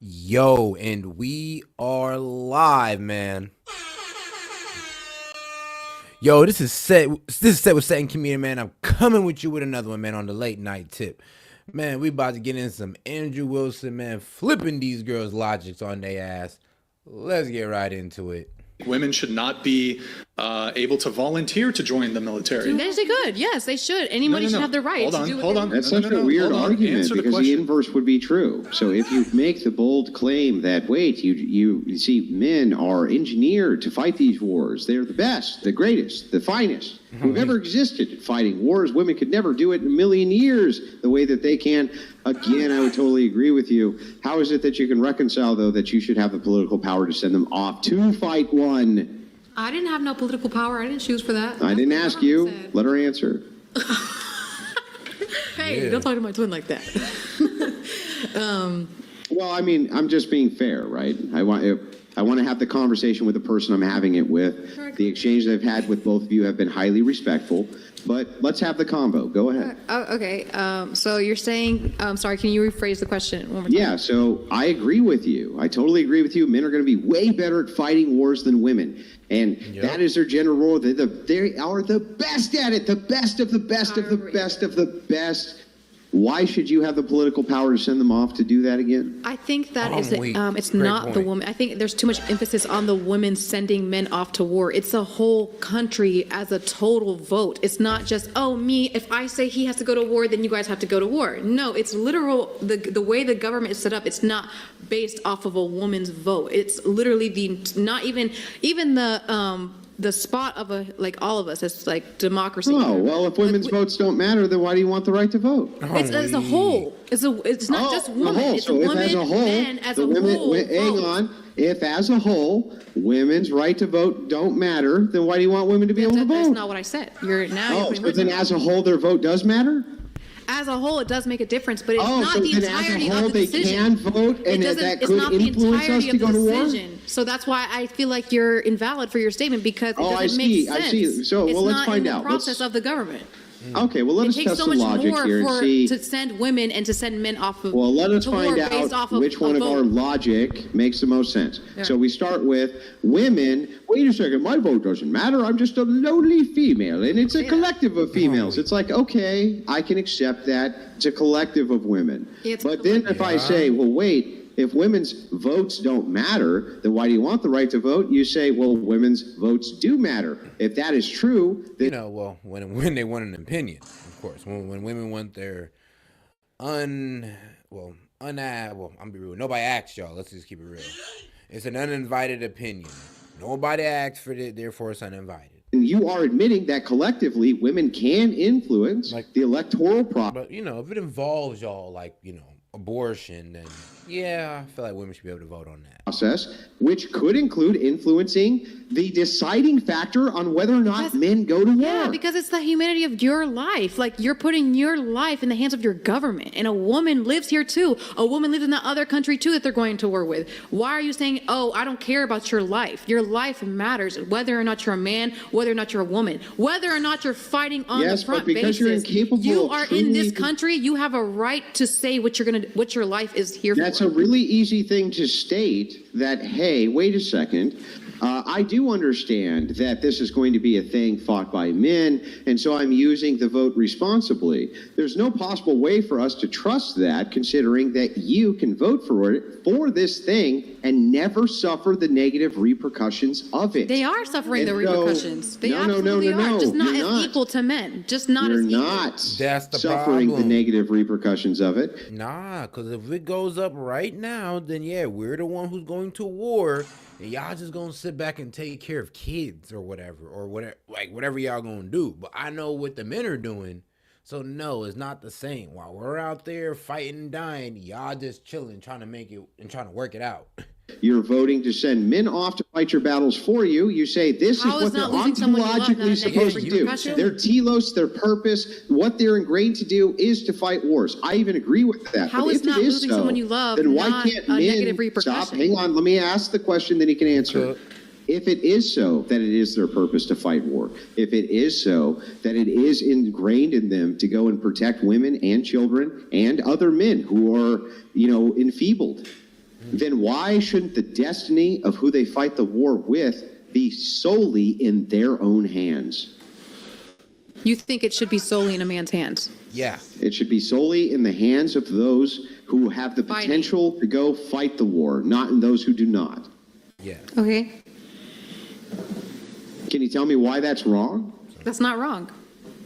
Yo, and we are live, man. Yo, this is set. This is set with Setting Comedian, man. I'm coming with you with another one, man, on the late night tip. Man, we about to get in some Andrew Wilson, man, flipping these girls' logics on their ass. Let's get right into it. Women should not be able to volunteer to join the military. Yes, they could. Yes, they should. Anybody should have the right to do what Hold on. That's such a weird argument because the inverse would be true. So if you make the bold claim that, wait, you see, men are engineered to fight these wars. They're the best, the greatest, the finest who've ever existed at fighting wars. Women could never do it in a million years the way that they can. Again, I would totally agree with you. How is it that you can reconcile, though, that you should have the political power to send them off to fight one? I didn't have no political power. I didn't choose for that. I didn't ask you. Let her answer. Hey, don't talk to my twin like that. Well, I mean, I'm just being fair, right? I want to have the conversation with the person I'm having it with. The exchange I've had with both of you have been highly respectful. But let's have the combo. Go ahead. Okay. So you're saying, sorry, can you rephrase the question one more time? Yeah, so I agree with you. I totally agree with you. Men are going to be way better at fighting wars than women. And that is their general rule. They are the best at it. The best of the best of the best of the best. Why should you have the political power to send them off to do that again? I think that it's not the woman. I think there's too much emphasis on the women sending men off to war. It's the whole country as a total vote. It's not just, me, if I say he has to go to war, then you guys have to go to war. No, it's literal, the way the government is set up, it's not based off of a woman's vote. It's literally not even the spot of all of us, it's like democracy. Oh, well, if women's votes don't matter, then why do you want the right to vote? It's as a whole. It's not just women. It's so women, if as a whole, men, as a whole. Hang on. If as a whole, women's right to vote don't matter, then why do you want women to be able to vote? That's not what I said. You're so then as a whole, their vote does matter? As a whole, it does make a difference, but it's not the entirety of the decision. They can vote, and that could influence us to go to war? So that's why I feel like you're invalid for your statement, because it doesn't make sense. I see. So, well, let's find out. It's not in the process of the government. Okay, well, let us test the logic here and see. It takes so much more to send women and to send men off of Well, let us find out which one of our logic makes the most sense. Yeah. So we start with women. Wait a second, my vote doesn't matter. I'm just a lowly female, and it's a collective of females. It's like, okay, I can accept that. It's a collective of women. But then if I say, well, wait, if women's votes don't matter, then why do you want the right to vote? You say, well, women's votes do matter. If that is true, then... when they want an opinion, of course. When women want their I'm gonna be real. Nobody asked y'all. Let's just keep it real. It's an uninvited opinion. Nobody asked for it, therefore it's uninvited. And you are admitting that collectively women can influence the electoral process. But, if it involves y'all, abortion, then I feel like women should be able to vote on that process, which could include influencing the deciding factor on whether or not men go to war. Yeah, because it's the humanity of your life. Like, you're putting your life in the hands of your government, and a woman lives here too. A woman lives in that other country too that they're going to war with. Why are you saying, I don't care about your life? Your life matters, whether or not you're a man, whether or not you're a woman, whether or not you're fighting on the front but because basis. You're incapable you are in this country. You have a right to say what your life is here for. That's a really easy thing to state. That, hey, wait a second, I do understand that this is going to be a thing fought by men, and so I'm using the vote responsibly. There's no possible way for us to trust that, considering that you can vote for this thing and never suffer the negative repercussions of it. They are suffering the repercussions. They absolutely are. Just not as equal to men. Just not as equal. You're not suffering the negative repercussions of it. Nah, because if it goes up right now, then we're the one who's going to war, and y'all just gonna sit back and take care of kids or whatever y'all gonna do. But I know what the men are doing, so no, it's not the same. While we're out there fighting and dying, y'all just chilling, trying to make it and trying to work it out. You're voting to send men off to fight your battles for you. You say this is what they're ontologically supposed to do. Their telos, their purpose, what they're ingrained to do is to fight wars. I even agree with that. How is not losing someone you love then why can't men stop? Hang on, let me ask the question, then he can answer. If it is so that it is their purpose to fight war, if it is so that it is ingrained in them to go and protect women and children and other men who are, enfeebled, then why shouldn't the destiny of who they fight the war with be solely in their own hands? You think it should be solely in a man's hands? Yeah. It should be solely in the hands of those who have the potential to go fight the war, not in those who do not. Yeah. Okay. Can you tell me why that's wrong? That's not wrong.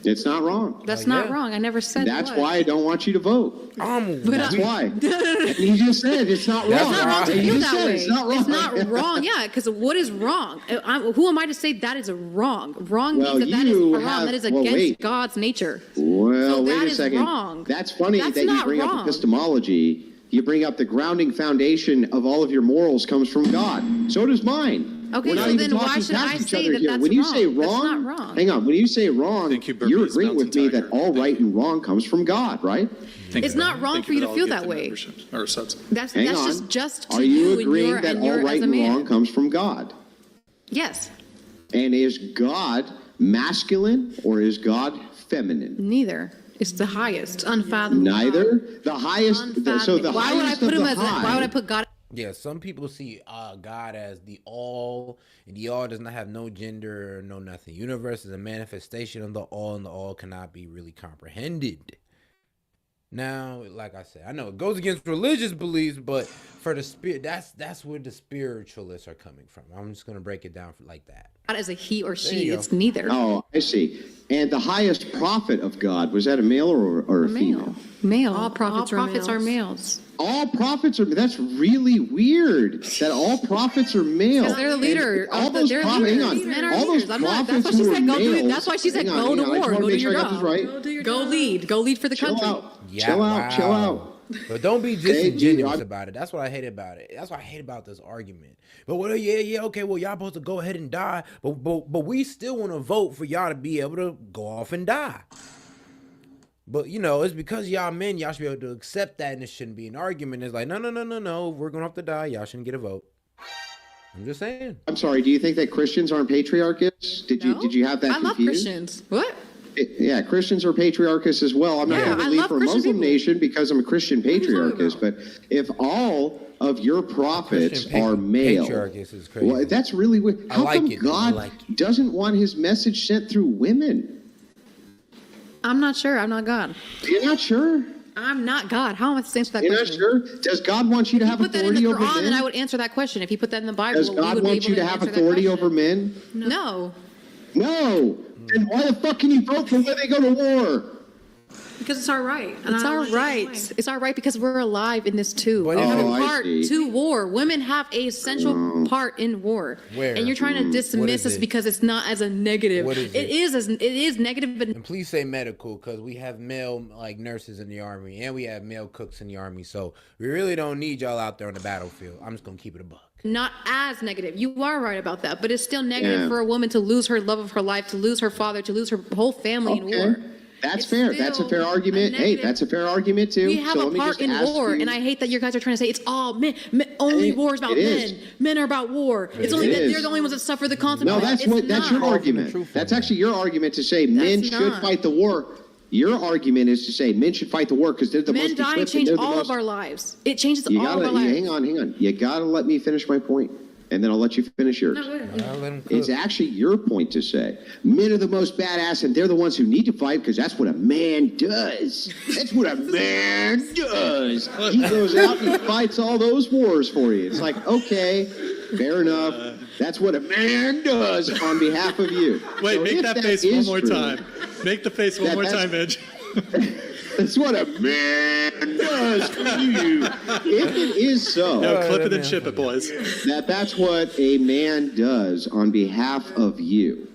It's not wrong. That's not wrong. I never said That's it was. why I don't want you to vote. That's why. You just said it's not wrong. It's not wrong to You feel just that said way. it's not wrong. It's not wrong. Yeah, because what is wrong? Who am I to say that is wrong? Wrong means that is haram. That is against God's nature. Well, So wait that a is second. wrong. That's funny That's that you not bring up wrong. epistemology. You bring up the grounding foundation of all of your morals comes from God. So does mine. Okay, We're not so even then why talking should past I each say other that here. that's When you wrong? say That's wrong, not wrong. hang on. When you say wrong, Thank you, you're Burpees agreeing with Mountain me Tiger. that all right and wrong comes from God, right? It's not wrong for you to feel that way. That's Hang on. just to Are you and agreeing your- that and all your right as a and man. wrong comes from God? Yes. And is God masculine or is God feminine? Neither. It's the highest. Unfathomable. Neither. The highest. So the Why would I highest put of him the as? high. Why would I put God? Yeah, some people see God as the all, and the all does not have no gender or no nothing. Universe is a manifestation of the all, and the all cannot be really comprehended. Now, like I said, I know it goes against religious beliefs, but for the spirit, that's where the spiritualists are coming from. I'm just gonna break it down like that. God as a he or There she. you go. It's neither. Oh, I see. And the highest prophet of God, was that a male or a female? Male. All prophets are are males. All prophets are. That's really weird. That all prophets are male. Because they're the leader. And all those They're prophets. Hang leaders. on. Men are All those leaders. I'm not. prophets That's why she who said are go to. males- That's why she said Hang on, go to hang on. I just war. wanna Go make do sure your I got this right. job. Go lead. Go lead for the Chill country. out. Yeah, Chill out. Chill out. But don't be Hey, disingenuous I'm- about it. That's what I hate about it. That's what I hate about this argument. But well, yeah, okay. Well, y'all supposed to go ahead and die, but we still want to vote for y'all to be able to go off and die. But it's because y'all men, y'all should be able to accept that, and it shouldn't be an argument. It's like, no, we're gonna have to die. Y'all shouldn't get a vote. I'm just saying. I'm sorry. Do you think that Christians aren't patriarchists? Did you have that I love confused? Christians. What? Yeah, Christians are patriarchists as well. I'm not Yeah, going to I leave love for a Christian Muslim people. nation because I'm a Christian are you talking patriarchist. But if all of your prophets Christian are male, patriarchist is crazy. well, that's really weird. I How like come it, God I like it. doesn't want his message sent through women? I'm not sure. I'm not God. You're not sure? I'm not God. How am I supposed to answer that You're not question? sure? Does God want you to If have you put that in the authority over Quran, then I men? would answer that question. If you put that in the Bible, Does we God would be want able you to to have answer that authority question. over men? No, No. Then why the fuck can you vote for when they go to war? Because it's our right. And it's I our don't like it right. It's our right because we're alive in this too. But We if have you- a I part see. to war. Women have a essential part in war. Where? And you're trying to What dismiss is us it? because it's not as a negative. What is it is negative, but And please say medical, because we have male nurses in the army, and we have male cooks in the army. So we really don't need y'all out there on the battlefield. I'm just gonna keep it a buck. not as negative. You are right about that, but it's still negative Yeah. for a woman to lose her love of her life, to lose her father, to lose her whole family in war. That's It's fair. That's a still fair argument. a Hey, negative- that's a fair argument too. We have So a let me part just in ask war, you- and I hate that you guys are trying to say it's all men. Only Hey, war is about it is. men. Men are about war. It's It only that is. they're the only ones that suffer the No, consequences. that's It's what. That's your not. argument. truth That's on actually your argument to say men should not. fight the war. Your argument is to say men should fight the war because they're the Men most dying equipped and change they're the all most. of our lives. It changes You all of gotta our lives. hang on. You gotta let me finish my point, and then I'll let you finish yours. No, go ahead. I'll let 'em cook. It's actually your point to say men are the most badass and they're the ones who need to fight because that's what a man does. That's what a man does. He goes out and fights all those wars for you. It's like, okay, fair enough. That's what a man does on behalf of you. Wait, So make if that face one is more true, time. Make the face one more that's- time, Edge. That's what a man does for you. If it is so, No, clip it and chip it, boys. that's what a man does on behalf of you,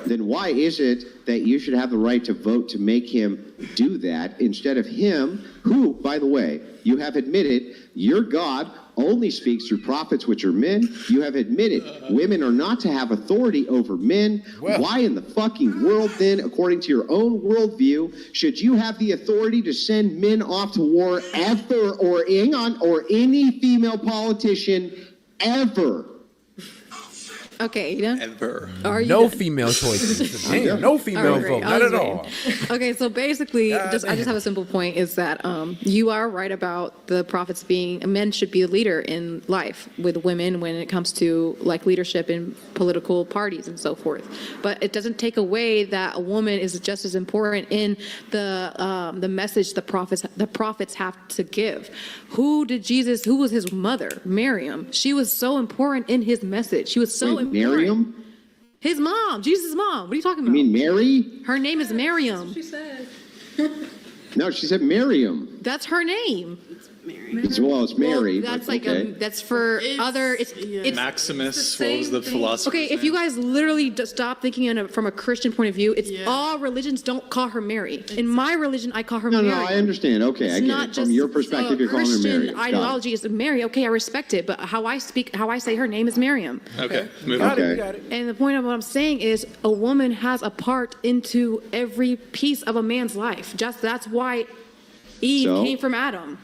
then why is it that you should have the right to vote to make him do that instead of him, who, by the way, you have admitted your God only speaks through prophets, which are men. You have admitted women are not to have authority over men. Well. Why in the fucking world, then, according to your own worldview, should you have the authority to send men off to war ever, or any female politician ever? Okay, you done? Ever. Are you No done? female choices. Damn, no female Great. vote. I Not was at all. waiting. Okay, so basically, I just have a simple point: is that you are right about the prophets being men should be a leader in life with women when it comes to like leadership in political parties and so forth. But it doesn't take away that a woman is just as important in the message the prophets have to give. Who was his mother? Miriam. She was so important in his message. She was so important. Miriam? His mom, Jesus' mom. What are you talking You about? mean Mary? Her name is Miriam. She said. No, she said Miriam. That's her name. Well, it's Mary. Well, that's but like okay. that's for other. It's Maximus, the what was the same thing. philosopher? okay. If you guys literally stop thinking from a Christian point of view, it's Yeah. all religions don't call her Mary. In my religion, I call her No, Mary. no, I understand. Okay, I It's get not it. From just your perspective, you're calling her Christian Mary. Got it. ideology is Mary. Okay, I respect it, but how I say her name is Miriam. Okay, move Got on. it. Okay. We got it. And the point of what I'm saying is a woman has a part into every piece of a man's life. Just that's why Eve So? came from Adam.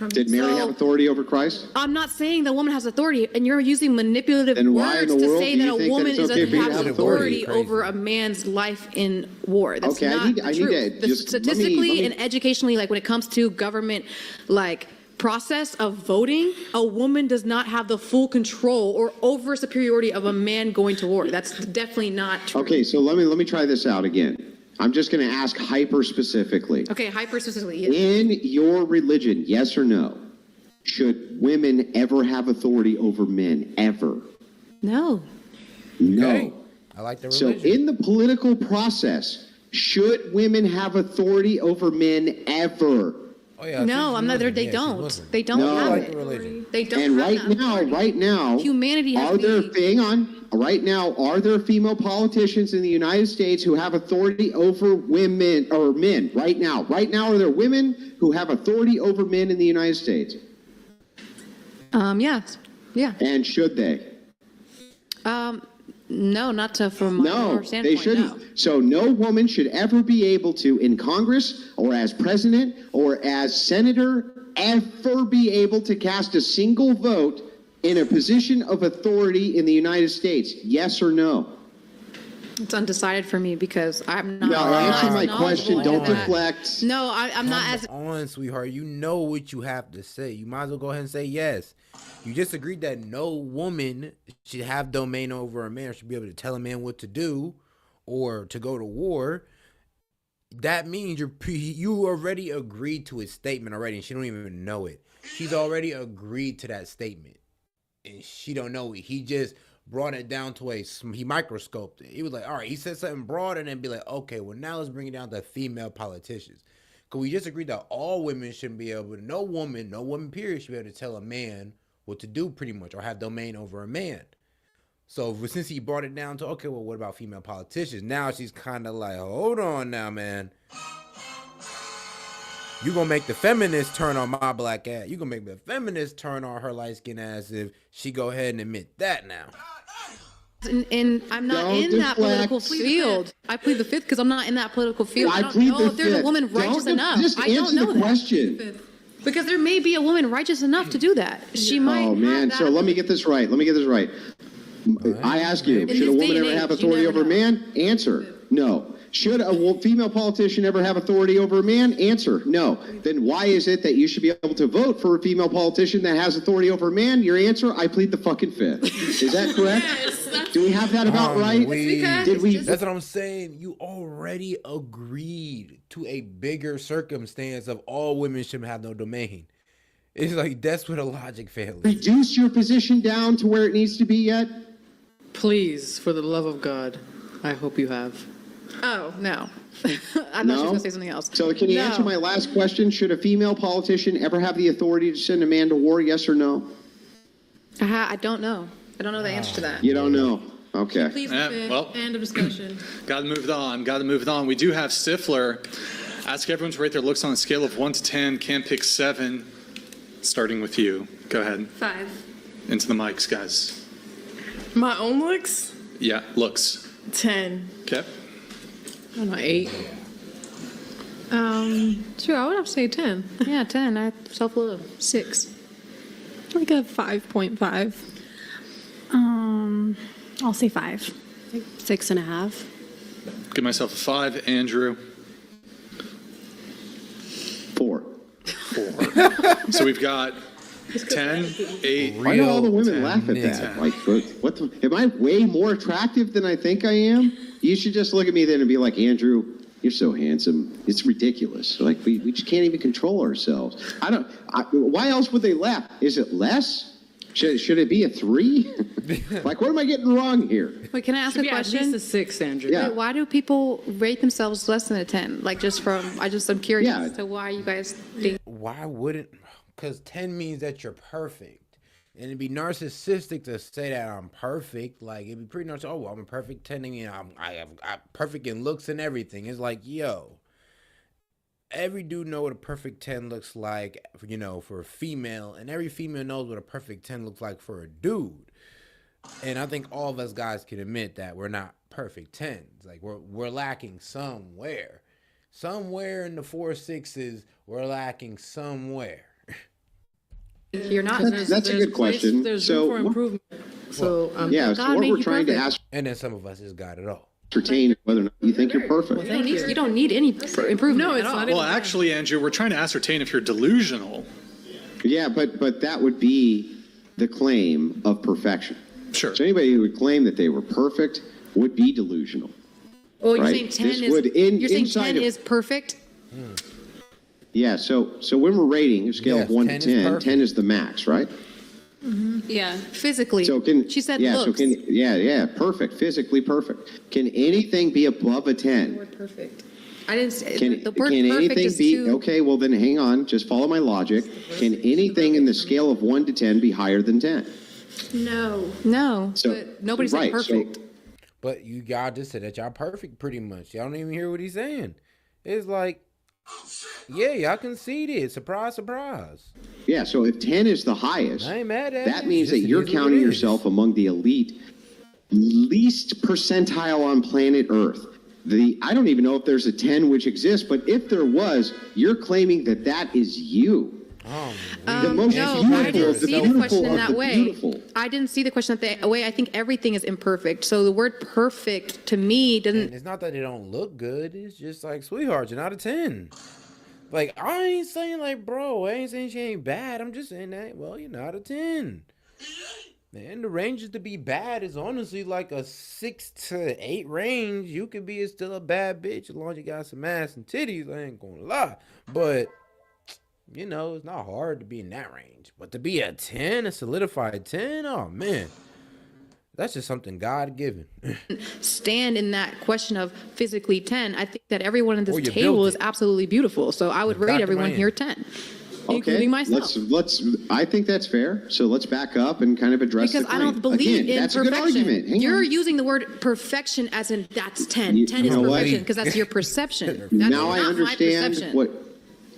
Did Mary So- have authority over Christ? I'm not saying the woman has authority, and you're using manipulative Then why in words the to world say do that you a think that woman it's okay doesn't for you to have have authority authority? over a man's life in war. That's Okay, I not need- the I need truth. to just- let me- Statistically and educationally, like when it comes to government, like process of voting, a woman does not have the full control or over superiority of a man going to war. That's definitely not true. Okay, so let me try this out again. I'm just going to ask hyper specifically. Okay, hyper specifically. Yes. In your religion, yes or no, should women ever have authority over men? Ever? No. No. Okay. I like the So religion. in the political process, should women have authority over men ever? Oh, yeah, No, she's I'm not. Muslim. They Yeah, she's don't. Muslim. They don't No. I have like the it. religion. They don't And have right that now, authority. Humanity has are there, to be- hang on, right now, are there female politicians in the United States who have authority over women or men? Right now, are there women who have authority over men in the United States? Yes. Yeah. And should they? No, not to from my No, standpoint. they shouldn't. No. So no woman should ever be able to, in Congress or as president or as senator, ever be able to cast a single vote in a position of authority in the United States. Yes or no? It's undecided for me because I'm not. No, I'm not answer as my knowledgeable question. as Don't that. deflect. No, I'm not as. Come on, sweetheart. You know what you have to say. You might as well go ahead and say yes. You just agreed that no woman should have domain over a man, or should be able to tell a man what to do or to go to war. That means you already agreed to his statement already, and she don't even know it. She's already agreed to that statement, and she don't know it. He just brought it down to he microscoped it. He was like, all right, he said something broad, and then be like, okay, well, now let's bring it down to female politicians. Because we just agreed that all women shouldn't be able to, no woman period, should be able to tell a man what to do pretty much, or have domain over a man. So since he brought it down to, okay, well, what about female politicians? Now she's kind of like, hold on now, man. You gonna make the feminists turn on my black ass. You gonna make the feminists turn on her light skin ass if she go ahead and admit that now. And I'm not Don't in that political deflect. field. I plead the fifth because I'm not in that political field. I don't plead know the if there's a fifth. woman righteous enough. Just I don't answer know the that. question. Because there may be a woman righteous enough to do that. She might. Oh man, have so that. let me get this right. I ask you, In should a this woman day and ever have age, you authority never over a know. man? Answer, no. Should a female politician ever have authority over a man? Answer, no. Then why is it that you should be able to vote for a female politician that has authority over a man? Your answer, I plead the fucking fifth. Is that correct? Do we have that about right? Did we? That's what I'm saying. You already agreed to a bigger circumstance of all women should have no domain. It's like that's where the logic fails. Reduce your position down to where it needs to be yet? Please, for the love of God, I hope you have. Oh, no. I thought No? she was going to say something else. So can you No. answer my last question? Should a female politician ever have the authority to send a man to war? Yes or no? I don't know. I don't know the answer to that. You don't know. Okay. Please, Yeah, well. end of discussion. Gotta move it on. We do have Stifler. Ask everyone to rate their looks on a scale of 1 to 10. Can pick 7. Starting with you. Go ahead. 5. Into the mics, guys. My own looks? Yeah, looks. 10. Okay. I don't know, 8. Sure, I would have to say 10. Yeah, 10. I self-love. 6. Like a 5.5. I'll say 5. 6.5. Give myself a 5. Andrew? 4. 4. So we've got 10, 8. Why do all the women 10, laugh at 10. that? Like, what the, am I way more attractive than I think I am? You should just look at me then and be like, Andrew, you're so handsome. It's ridiculous. Like, we just can't even control ourselves. Why else would they laugh? Is it less? Should it be a 3? Like, what am I getting wrong here? Wait, can I ask a At question? least a 6, Andrew. Yeah. Wait, why do people rate themselves less than a 10? Like, I'm curious Yeah. as to why you guys think. Why wouldn't? Because 10 means that you're perfect. And it'd be narcissistic to say that I'm perfect. Like, it'd be pretty narcissistic. Oh, well, I'm a perfect 10. I mean, I'm perfect in looks and everything. It's like, yo, every dude know what a perfect 10 looks like, you know, for a female. And every female knows what a perfect 10 looks like for a dude. And I think all of us guys can admit that we're not perfect 10s. Like, we're lacking somewhere. Somewhere in the 4 6s, we're lacking somewhere. You're not. That's a good question. There's So, room for improvement. So, Yeah, God so what made we're you trying to perfect. And then some of us just got it all. ascertain whether or not you think you're perfect. You don't need any improvement. No, it's at all. not Well, actually, Andrew, we're trying to ascertain if you're delusional. Yeah, but that would be the claim of perfection. Sure. So anybody who would claim that they were perfect would be delusional. Oh, you're right? saying 10 This is. would You're saying inside 10 of- is perfect. Yeah, so when we're rating a scale Yes, of 1 to 10 is 10, perfect. 10 is the max, right? Yeah. Physically. So can She said yeah, looks. perfect, physically perfect. Can anything be above a 10? Word perfect. I didn't say Can the word can perfect anything is be too. okay? Well, then hang on. Just follow my logic. Can anything in the scale of 1 to 10 be higher than 10? No, So but nobody said right, perfect. But y'all just said that y'all perfect pretty much. Y'all don't even hear what he's saying. It's like, yeah, y'all conceded. Surprise, surprise. Yeah. So if 10 is the highest, I ain't mad at that it. means that Just it you're is what it counting is. yourself among the elite, least percentile on planet Earth. I don't even know if there's a 10 which exists, but if there was, you're claiming that that is you. The most No, beautiful I didn't of the see the beautiful question in of that the way. beautiful. I didn't see the question that way. I think everything is imperfect. So the word perfect to me And doesn't. it's not that they don't look good. It's just like, sweetheart, you're not a 10. Like, I ain't saying like, bro, I ain't saying she ain't bad. I'm just saying that, well, you're not a 10. And the ranges to be bad is honestly like a 6 to 8 range. You could be still a bad bitch as long as you got some ass and titties. I ain't gonna lie. But, you know, it's not hard to be in that range. But to be a 10, a solidified 10, oh man. That's just something God given. Stand in that question of physically 10. I think that everyone at Or this you table built is it. absolutely beautiful. So I would rate Dr. everyone Miami. here 10, Okay, including myself. let's. I think that's fair. So let's back up and kind of address Because the I claim. don't believe Again, in that's perfection. a good argument. Hang You're on. using the word perfection as in that's 10. You 10 is know what? perfection because that's your perception. That's Now I not my understand perception. what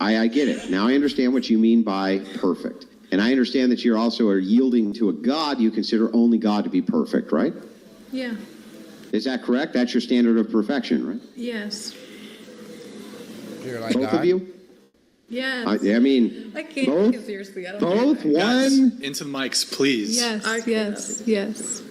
I get it. Now I understand what you mean by perfect. And I understand that you're also are yielding to a God you consider only God to be perfect, right? Yeah. Is that correct? That's your standard of perfection, right? Yes. You're like Both God. of you? Yes. I mean, I can't both- take it seriously. I don't both know. Guys, one. into the mics, please. Yes. I Yes. Yes.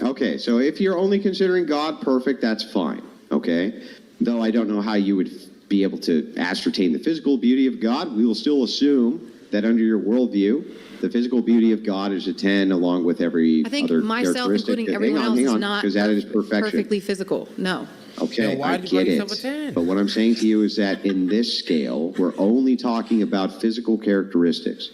Okay, so if you're only considering God perfect, that's fine. Okay, though I don't know how you would be able to ascertain the physical beauty of God. We will still assume that under your worldview, the physical beauty of God is a 10, along with every I think other myself, characteristic. including everyone else, hang is on, not because that is perfection. perfectly physical. No. Okay, Then why I did you get rate it. yourself a 10? But what I'm saying to you is that in this scale, we're only talking about physical characteristics.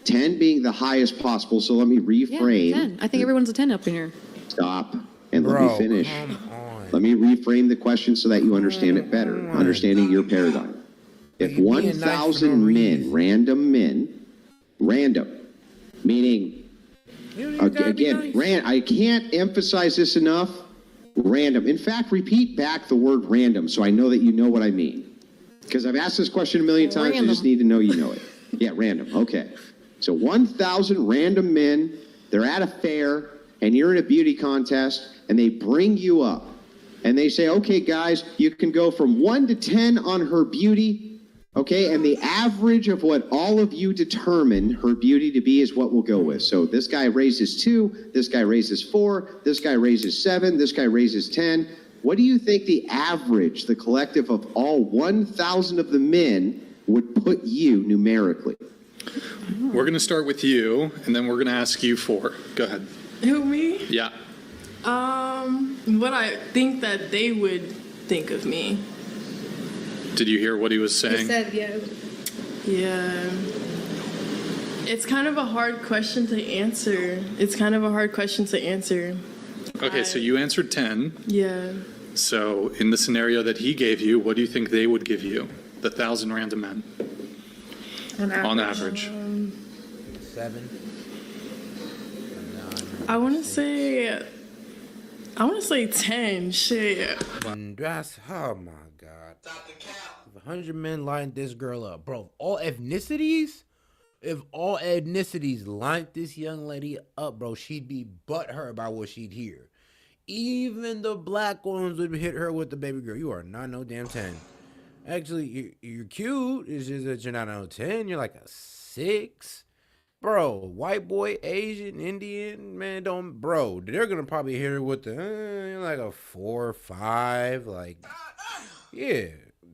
10 being the highest possible. So let me Yeah, reframe. 10. I think everyone's a 10 up in here. Stop and let Bro, me finish. come on. Let me reframe the question so that you understand it better, understanding your paradigm. If You being nice for 1,000 no men, reason. random, meaning, You don't even gotta be again, nice. I can't emphasize this enough, random. In fact, repeat back the word random so I know that you know what I mean. Because I've asked this question a million times, I just Random. need to know you know it. Yeah, random, okay. So 1,000 random men, they're at a fair, and you're in a beauty contest, and they bring you up. And they say, okay, guys, you can go from 1 to 10 on her beauty. Okay, and the average of what all of you determine her beauty to be is what we'll go with. So this guy raises 2, this guy raises 4, this guy raises 7, this guy raises 10. What do you think the average, the collective of all 1,000 of the men would put you numerically? We're going to start with you, and then we're going to ask you 4. Go ahead. Who, me? Yeah. What I think that they would think of me. Did you hear what he was saying? He said, yeah. Yeah. It's kind of a hard question to answer. Okay, so you answered 10. Yeah. So in the scenario that he gave you, what do you think they would give you? The 1,000 random men. On average. 7. I want to say 10. Shit. That's, oh my God. If 100 men lined this girl up, bro, if all ethnicities lined this young lady up, bro, she'd be butthurt about what she'd hear. Even the black ones would hit her with the baby girl. You are not no damn 10. Actually, you're cute. It's just that you're not no 10. You're like a 6. Bro, white boy, Asian, Indian, man, they're going to probably hit her with the, like a 4 or 5. Like, yeah,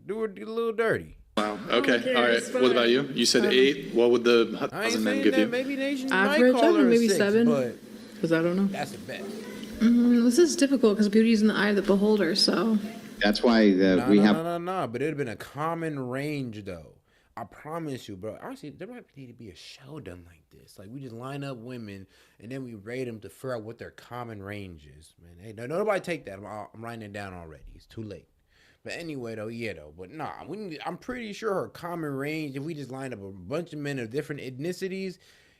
do her a little dirty. Wow. Okay. All right. What about you? You said 8. What would the 1,000 men give you? Maybe Nation Average, might call her maybe 6, 7. but Because I don't know. that's the best. This is difficult because beauty is in the eye of the beholder, so. That's why we have... No, but it'd have been a common range, though. I promise you, bro. Honestly, there might need to be a show done like this. Like, we just line up women, and then we rate them to figure out what their common range is. Man, hey, nobody take that. I'm writing it down already. It's too late. But anyway, but nah, I'm pretty sure her common range, if we just lined up a bunch of men of different ethnicities,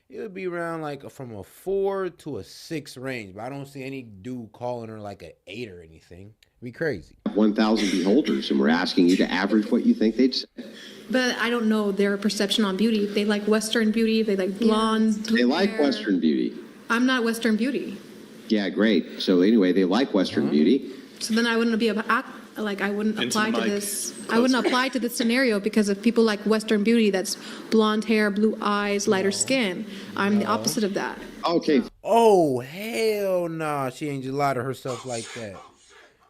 it would be around like from a 4 to a 6 range. But I don't see any dude calling her like an 8 or anything. It'd be crazy. 1,000 beholders, and we're asking you to average what you think they'd say. But I don't know their perception on beauty. If they like Western beauty, if they like blonde. They like Western beauty. I'm not Western beauty. Yeah, great. So anyway, they like Western beauty. So then I wouldn't be I wouldn't apply to this. I wouldn't apply to this scenario because if people like Western beauty, that's blonde hair, blue eyes, lighter skin. I'm the opposite of that. Okay. Oh, hell nah. She ain't just lie to herself like that.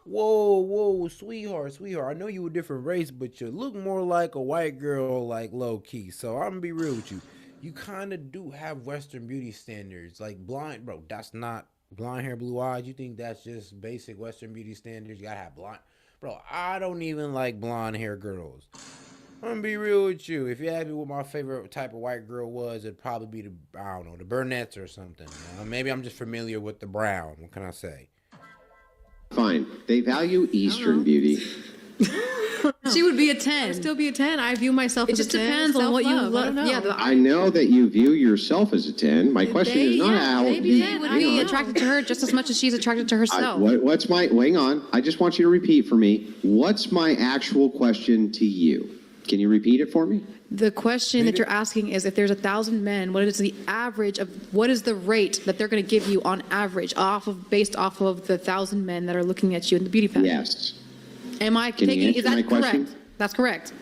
Whoa, sweetheart. I know you a different race, but you look more like a white girl, like low key. So I'm gonna be real with you. You kind of do have Western beauty standards. Like blonde, bro, that's not blonde hair, blue eyes. You think that's just basic Western beauty standards? You gotta have blonde. Bro, I don't even like blonde hair girls. I'm gonna be real with you. If you ask me what my favorite type of white girl was, it'd probably be the brunettes or something. Maybe I'm just familiar with the brown. What can I say? Fine. They value Eastern beauty. She would be a 10. I'd still be a 10. I view myself as a 10. It just depends on what you love. Yeah, I know that you view yourself as a 10. My question is not how they would be attracted to her just as much as she's attracted to herself. Hang on. I just want you to repeat for me. What's my actual question to you? Can you repeat it for me? The question that you're asking is if there's 1,000 men, what is the average of, what is the rate that they're going to give you on average based off of the 1,000 men that are looking at you in the beauty pageant? Yes. Am I Can taking, is that my correct? question? That's correct.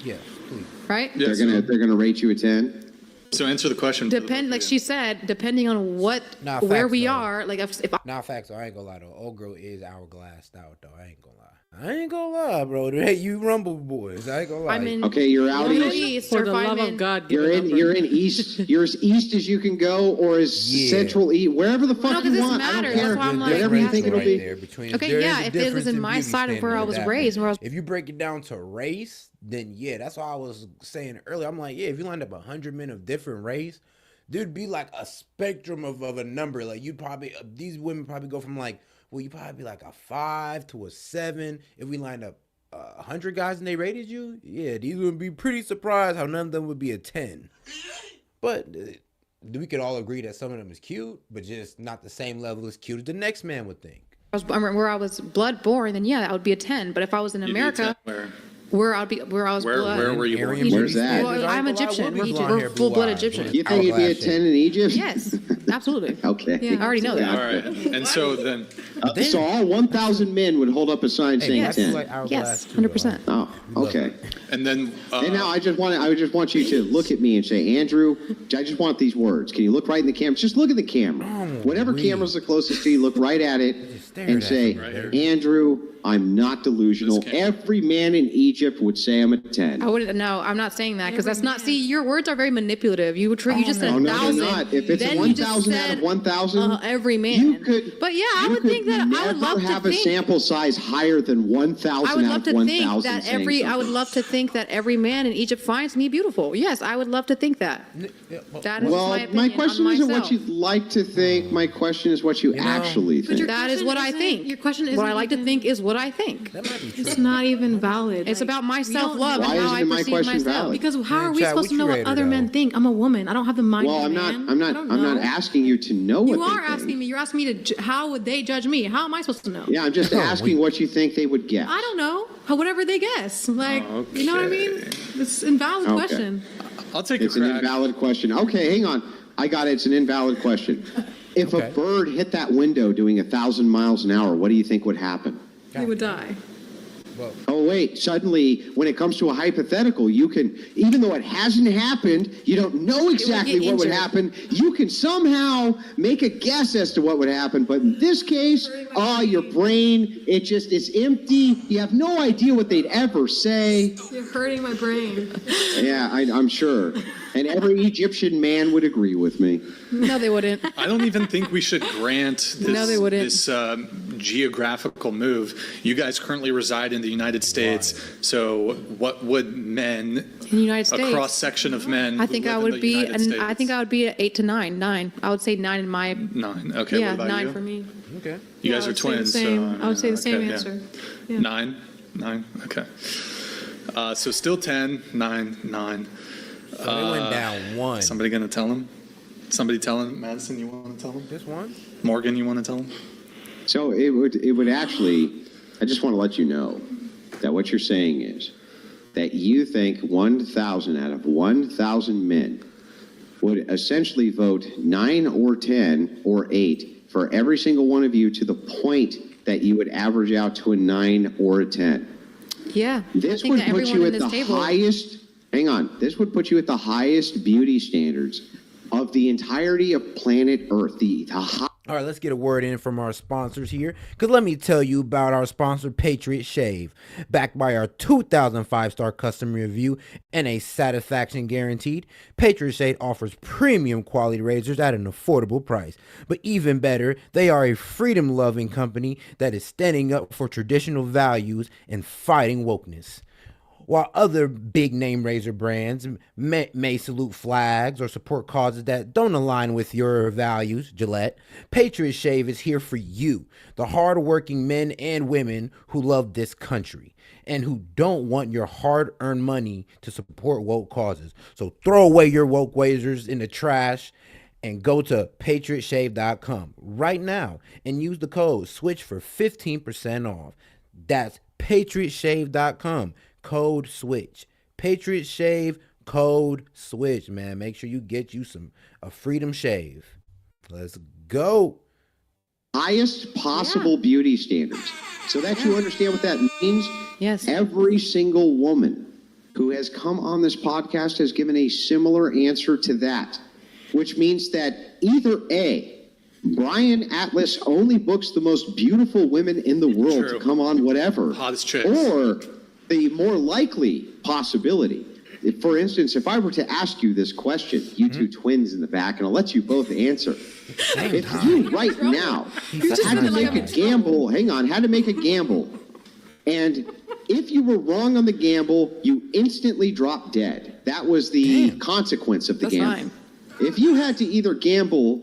Yeah, please. Right? Yes. They're gonna rate you a 10? So answer the question. Like she said, depending on where we are, like if facts, I ain't gonna lie though. Old girl is hourglass stout though. I ain't gonna lie, bro. Hey, you Rumble boys. I ain't gonna lie. I'm in okay, you're out east. For the love of God, you're in east. You're as east as you can go, or as central east, wherever the fuck you want. I don't care. That's why I'm like, whatever you think it'll be. If it was in my side of where I was raised, if you break it down to race, then yeah, that's why I was saying earlier. I'm like, yeah, if you lined up 100 men of different race, there'd be like a spectrum of a number. Like you'd probably these women probably go from like. Well, you probably be like a 5 to a 7. If we lined up 100 guys and they rated you, yeah, these would be pretty surprised how none of them would be a 10. But we could all agree that some of them is cute, but just not the same level as cute as the next man would think. Where I was blood born, then yeah, that would be a 10. But if I was in America, where I was where were you born? Where's that? Well, I'm Egyptian. We're full-blood Egyptian. You think you'd be a 10 in Egypt? Yes, absolutely. Okay. Yeah, I already know that. All right. And so then, So all 1,000 men would hold up a sign saying yes. 10. Like Yes, 100%. Oh, okay. And then And now I just want you to look at me and say, Andrew, I just want these words. Can you look right in the camera? Just look at the camera. Whatever camera's the closest to you, look right at it and say, Andrew, I'm not delusional. Every man in Egypt would say I'm a 10. I wouldn't. No, I'm not saying that because that's not. See, your words are very manipulative. You just said 1,000. No, they're not. If it's 1,000 out of 1,000, every man. you could. But yeah, I would think that. I would love to have a sample size higher than 1,000 I would out love of to 1,000. think that I would love to think that every man in Egypt finds me beautiful. Yes, I would love to think that. That is my opinion. My question on isn't myself. what you'd like to think. My question is what you actually think. That is what I think. Your question is what I like to think is what I think. It's not even valid. It's about my self-love and Why how I isn't my perceive question myself. valid? Because how are we Chad, supposed to what know you what rated, other men though? think? I'm a woman. I don't have the mind Well, of a I'm man. not asking you to know what You they are think. asking me. You're asking me to. How would they judge me? How am I supposed to know? Yeah, I'm just asking what you think they would guess. I don't know. Whatever they guess. Like, you know what I mean? It's an invalid Okay. question. I'll take It's a an crack. invalid question. Okay, hang on. I got it. It's an invalid question. If a bird hit that window doing 1,000 miles an hour, what do you think would happen? They would die. Oh, wait. Suddenly, when it comes to a hypothetical, you can, even though it hasn't happened, you don't know exactly what would injured. happen. You can somehow make a guess as to what would happen. But in this case, your brain, it's empty. You have no idea what they'd ever say. You're hurting my brain. Yeah, I'm sure. And every Egyptian man would agree with me. No, they wouldn't. I don't even think we should grant this, No, they wouldn't. this geographical move. You guys currently reside in the United States, so what would men, In the United States. a cross section of men, I think who I live in would the be. United An, States? I think I would be at 8 to 9. 9. I would say 9 in my. 9. Okay, Yeah, what about 9 you? for me. Okay. You guys I are would say the twins. same. So, I would say the same okay, yeah. answer. Yeah. 9. Okay. So still 10, 9, 9. So they went down one. Somebody gonna tell him? Somebody tell him? Madison, you want to tell him? This one? Morgan, you want to tell him? So it would actually, I just want to let you know that what you're saying is that you think 1,000 out of 1,000 men would essentially vote 9 or 10 or 8 for every single one of you to the point that you would average out to a 9 or a 10. Yeah. This I think would that put everyone you in at this the table. highest, hang on, this would put you at the highest beauty standards of the entirety of planet Earth. The high. All right, let's get a word in from our sponsors here. Because let me tell you about our sponsor, Patriot Shave. Backed by our 2005-star customer review and a satisfaction guaranteed, Patriot Shave offers premium quality razors at an affordable price. But even better, they are a freedom-loving company that is standing up for traditional values and fighting wokeness. While other big-name razor brands may salute flags or support causes that don't align with your values, Gillette, Patriot Shave is here for you, the hard-working men and women who love this country and who don't want your hard-earned money to support woke causes. So throw away your woke razors in the trash and go to patriotshave.com right now and use the code SWITCH for 15% off. That's patriotshave.com. Code SWITCH. Patriot Shave, code SWITCH, man. Make sure you get you a freedom shave. Let's go. Highest possible beauty standards. So that you understand what that means? Yes. Every single woman who has come on this podcast has given a similar answer to that, which means that either A, Brian Atlas only books the most beautiful women in the world True. to come on whatever. Hottest chicks. Or the more likely possibility, for instance, if I were to ask you this question, you two twins in the back, and I'll let you both answer. If you right now had to make a gamble, had to make a gamble, and if you were wrong on the gamble, you instantly drop dead. That was the consequence of the That's gamble. fine. If you had to either gamble,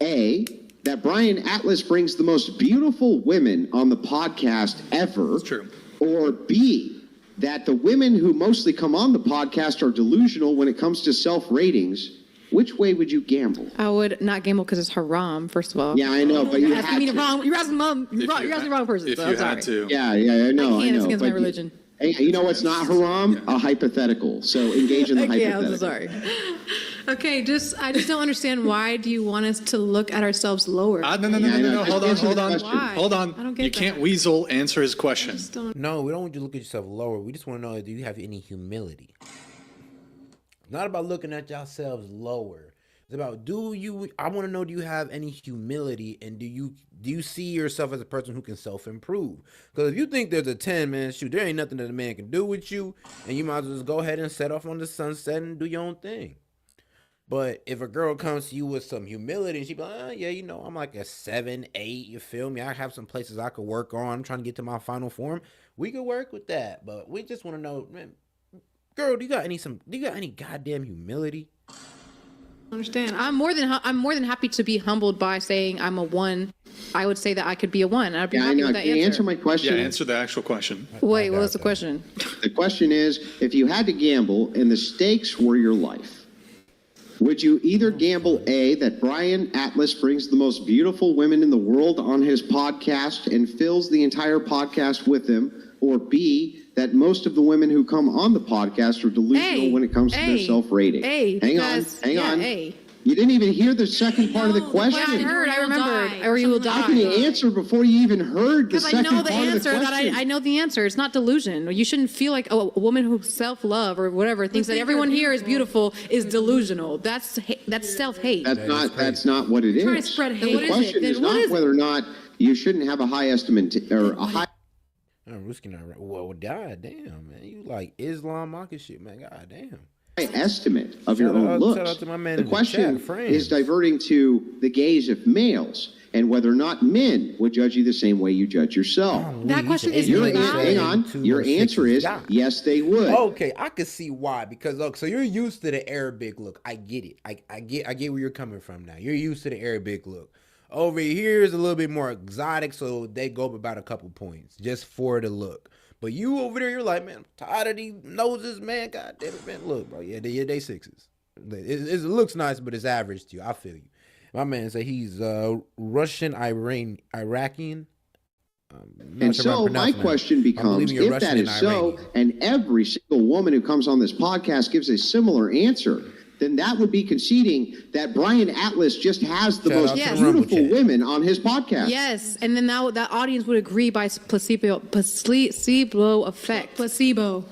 A, that Brian Atlas brings the most beautiful women on the podcast ever. That's true. Or B, that the women who mostly come on the podcast are delusional when it comes to self-ratings, which way would you gamble? I would not gamble because it's haram, first of all. Yeah, I know, but you You're had asking me to. the wrong. You're asking mom. You're If you asking the wrong person. If so you I'm sorry. had to. Yeah, I know. I can't. It's know, against my but religion. Hey, you know what's not haram? A hypothetical. So engage in the Yeah, hypothetical. I'm so sorry. Okay, I just don't understand, why do you want us to look at ourselves lower? No. Yeah, Hold answer the on. question. Why? Hold on. I don't get You that. can't weasel answer his question. No, we don't want you to look at yourself lower. We just want to know, do you have any humility? It's not about looking at yourselves lower. It's about, I want to know, do you have any humility, and do you see yourself as a person who can self-improve? Because if you think there's a 10, man, shoot, there ain't nothing that a man can do with you, and you might as well just go ahead and set off on the sunset and do your own thing. But if a girl comes to you with some humility, and she be like, oh, yeah, I'm like a 7, 8, you feel me? I have some places I could work on. I'm trying to get to my final form. We could work with that. But we just want to know, man, girl, do you got any goddamn humility? Understand. I'm more than happy to be humbled by saying I'm a 1. I would say that I could be a 1. I'd be happy with that Can you answer my question? Yeah, answer the actual question. Wait, what was the question? The question is, if you had to gamble and the stakes were your life, would you either gamble A, that Brian Atlas brings the most beautiful women in the world on his podcast and fills the entire podcast with them, or B, that most of the women who come on the podcast are delusional when it comes to their self-rating? Hang on. You didn't even hear the second part of the question. I remembered. Or you will die. How can you answer before you even heard the second part of the question? I know the answer. It's not delusion. You shouldn't feel like a woman who self-love or whatever thinks that everyone here is beautiful is delusional. That's self-hate. That's not what it is. Trying to spread hate. The question is not whether or not you shouldn't have a high estimate or a high. Well, goddamn, man, you like Islam mocking shit, man. Goddamn. Estimate of your own looks. Shout out to my man The in question the chat, friends. is diverting to the gaze of males and whether or not men would judge you the same way you judge yourself. That question is Hang on. Your answer is yes, they would. Okay, I can see why, because look, so you're used to the Arabic look. I get it. I get where you're coming from now. You're used to the Arabic look. Over here is a little bit more exotic, so they go up about a couple points just for the look. But you over there, you're like, man, I'm tired of these noses, man. God damn it, man. Look, bro. Yeah, they 6s. It looks nice, but it's average to you. I feel you. My man said he's Russian, Iraqian. And so my question becomes, if that is so, and every single woman who comes on this podcast gives a similar answer, then that would be conceding that Brian Atlas just has the most beautiful women on his podcast. Yes, and then now that audience would agree by placebo effect. Placebo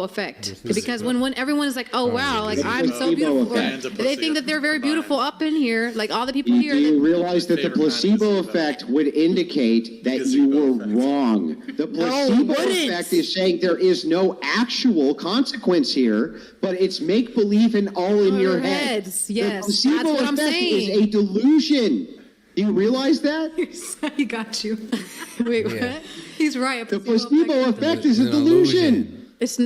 effect. Because when everyone is like, oh wow, like I'm so beautiful, they think that they're very beautiful up in here, like all the people here. Do you realize that the placebo effect would indicate that you were wrong? The placebo effect is saying there is no actual consequence here, but it's make believe and all in your head. Yes, the placebo that's what I'm effect saying. is a delusion. Do you realize that? He got you. Wait, what? He's right. The placebo effect is a delusion. But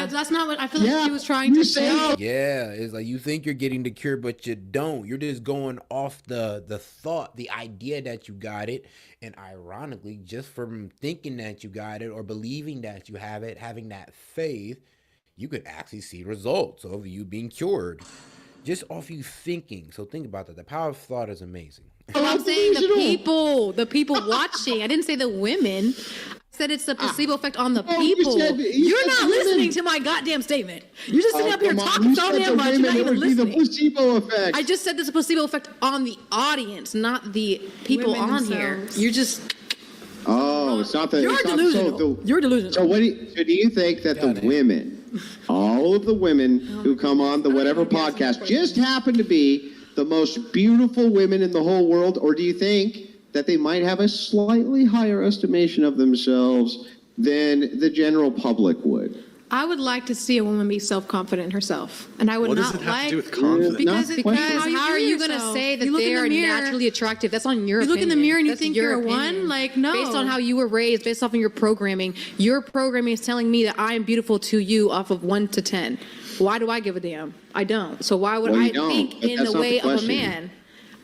that's not what I feel like he was trying to say. Yeah, it's like you think you're getting the cure, but you don't. You're just going off the thought, the idea that you got it. And ironically, just from thinking that you got it or believing that you have it, having that faith, you could actually see results of you being cured just off you thinking. So think about that. The power of thought is amazing. I'm saying the people watching. I didn't say the women. I said it's the placebo effect on the people. You're not listening to my goddamn statement. You're just sitting up here talking so damn much. You're not even listening. The placebo effect. I just said there's a placebo effect on the audience, not the people Women on themselves. here. You're just. Oh, it's not that. You're delusional. You're delusional. So do you think that the women, all of the women who come on the whatever podcast, just happen to be the most beautiful women in the whole world, or do you think that they might have a slightly higher estimation of themselves than the general public would? I would like to see a woman be self-confident herself, and I would What does not it have like to do with confidence? because How are you going to say that they are naturally attractive? That's on your You look in the opinion. mirror and you That's think your you're a opinion. 1? Like, no. Based on how you were raised, based off of your programming is telling me that I am beautiful to you off of 1 to 10. Why do I give a damn? I don't. So why would Well, I you don't, think but in that's the not way the of a question. man?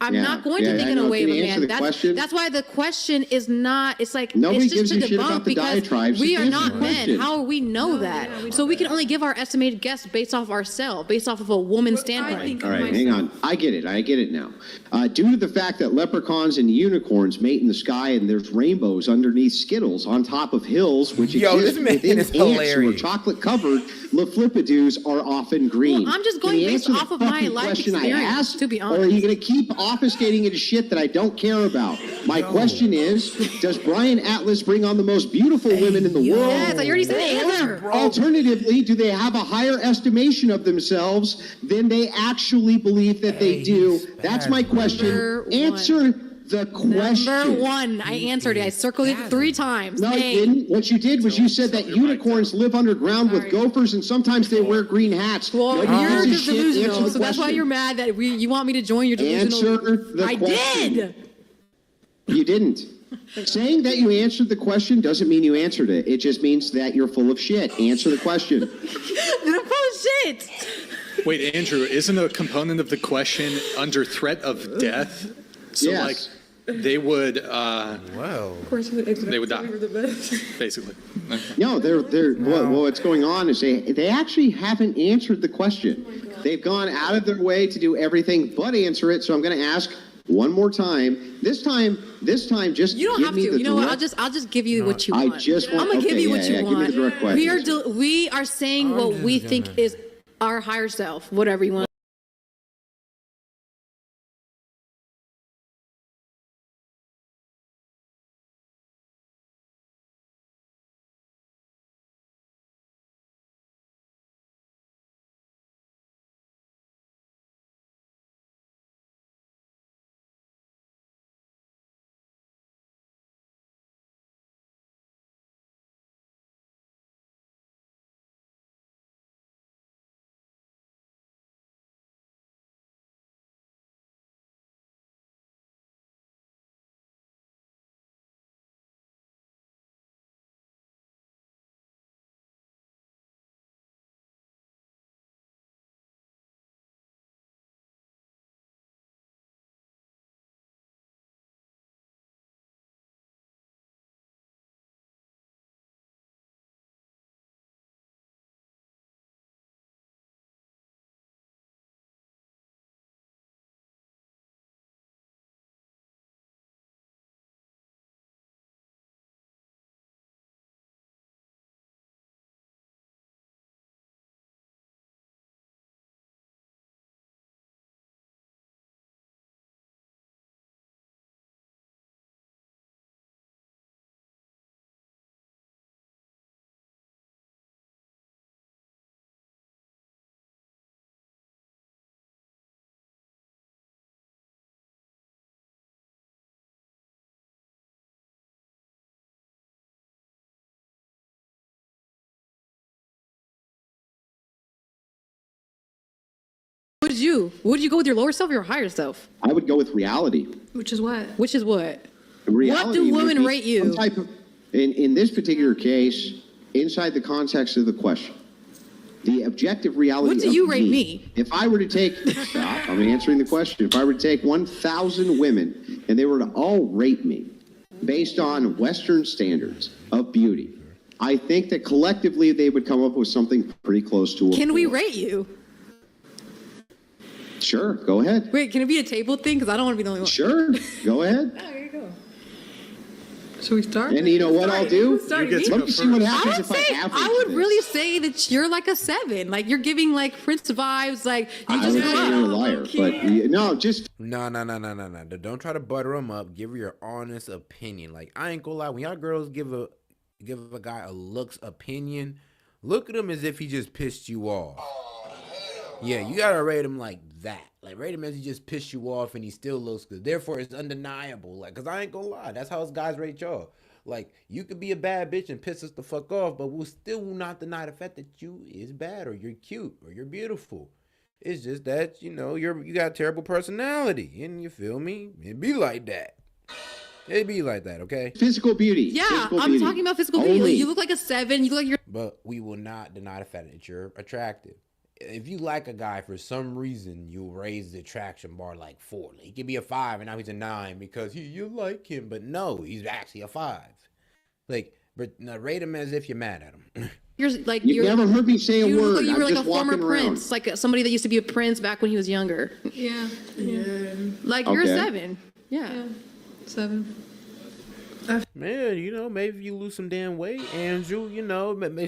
I'm not going to take it away of a man. That's why the question is not, it's like, nobody it's just gives to a shit about debunk the diatribes. because we are not men. How will we know that? So we can only give our estimated guess based off ourselves, based off of a woman's standpoint. All right, hang on. I get it now. Due to the fact that leprechauns and unicorns mate in the sky and there's rainbows underneath Skittles on top of hills, which exist within ants who are chocolate covered, leflipidoos are often green. Well, I'm just going based off of my life experience, to be honest. Or are you going to keep obfuscating into shit that I don't care about? My question is, does Brian Atlas bring on the most beautiful women in the world? Yes, I already said the answer. Alternatively, do they have a higher estimation of themselves than they actually believe that they do? That's my question. Answer the question. Number one, I answered it. I circled it 3 times. No, you didn't. What you did was you said that unicorns live underground with gophers and sometimes they wear green hats. Well, you're just delusional, so that's why you're mad that you want me to join your delusional. Answer the question. did. You didn't. Saying that you answered the question doesn't mean you answered it. It just means that you're full of shit. Answer the question. Then I'm full of shit. Wait, Andrew, isn't a component of the question under threat of death? So, yes. like, they would, Of course, they would die, basically. No, what's going on is they actually haven't answered the question. They've gone out of their way to do everything but answer it. So I'm going to ask one more time. This time, just you don't give have me to. the You know direct, what? I'll just give you what you want. I just want. I'm gonna give you what you want. Give me the direct question. We are saying what we think is our higher self, whatever you want. Would you go with your lower self or your higher self? I would go with reality. Which is what? Which is what? Reality what do women would be rate you? some type of, in this particular case, inside the context of the question, the objective reality. What do you rate me? If I were to take, stop, I'm answering the question. If I were to take 1,000 women and they were to all rate me based on Western standards of beauty, I think that collectively they would come up with something pretty close to a Can we 4. rate you? Sure, go ahead. Wait, can it be a table thing? Because I don't want to be the only one. Sure, go ahead. Oh, here you go. Should we start? And you know what I'll do? You get to Let go me see what first. happens if I average I would this. really say that you're like a 7. Like you're giving like Prince vibes. Like you I just would grew say you're a up. liar, but no, just No. Don't try to butter them up. Give her your honest opinion. Like, I ain't gonna lie. When y'all girls give a guy a looks opinion, look at him as if he just pissed you off. Yeah, you gotta rate him like that. Like, rate him as he just pissed you off and he still looks good. Therefore, it's undeniable. Like, cause I ain't gonna lie. That's how us guys rate y'all. Like, you could be a bad bitch and piss us the fuck off, but we'll still not deny the fact that you is bad or you're cute or you're beautiful. It's just that, you know, you got a terrible personality. And you feel me? It be like that. It be like that, okay? physical beauty. Yeah, Physical I'm beauty. talking about physical beauty. Only. Like, you look like a 7. You look like you're. But we will not deny the fact that you're attractive. if you like a guy for some reason, you raise the attraction bar like 4. Like, he could be a 5 and now he's a 9 because you like him, but no, he's actually a 5. Like, but now rate him as if you're mad at him. You've never heard me say a word. You I'm were like a just former walking around. prince, like somebody that used to be a prince back when he was younger. Yeah. Like you're Okay. 7. Yeah. 7. Man, you know, maybe if you lose some damn weight, Andrew, you know, maybe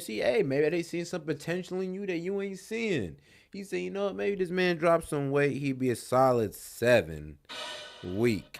they see some potential in you that you ain't seeing. He said, you know what, maybe this man dropped some weight, he'd be a solid 7 week.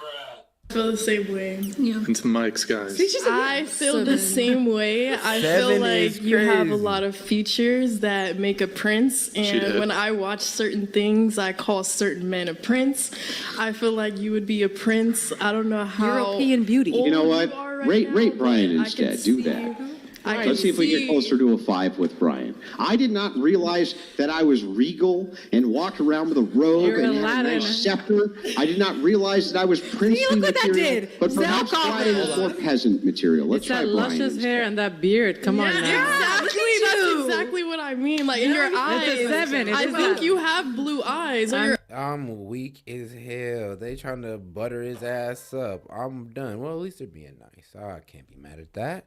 I feel the same way. Yeah. Into Mike's, guys. I feel the same way. I 7 feel like is you have a crazy. lot of features that make a prince, She did. and when I watch certain things, I call certain men a prince. I feel like you would be a prince. I don't know how European beauty. old You know what? are right Rate now, Brian but I can instead. Do see- that. I can Let's see if we get closer to a 5 with Brian. I did not realize that I was regal and walked around with a robe You're and had a Aladdin. nice scepter. I did not realize that I was princely look what that material. did. But perhaps Zelkoff. Brian is more peasant material. Let's It's try that Brian luscious instead. hair and that beard. Come on now. Exactly. That's exactly what I mean. Like in your eyes. It's a 7. It I is think that. you have blue eyes. Or your I'm weak as hell. They trying to butter his ass up. I'm done. Well, at least they're being nice. I can't be mad at that.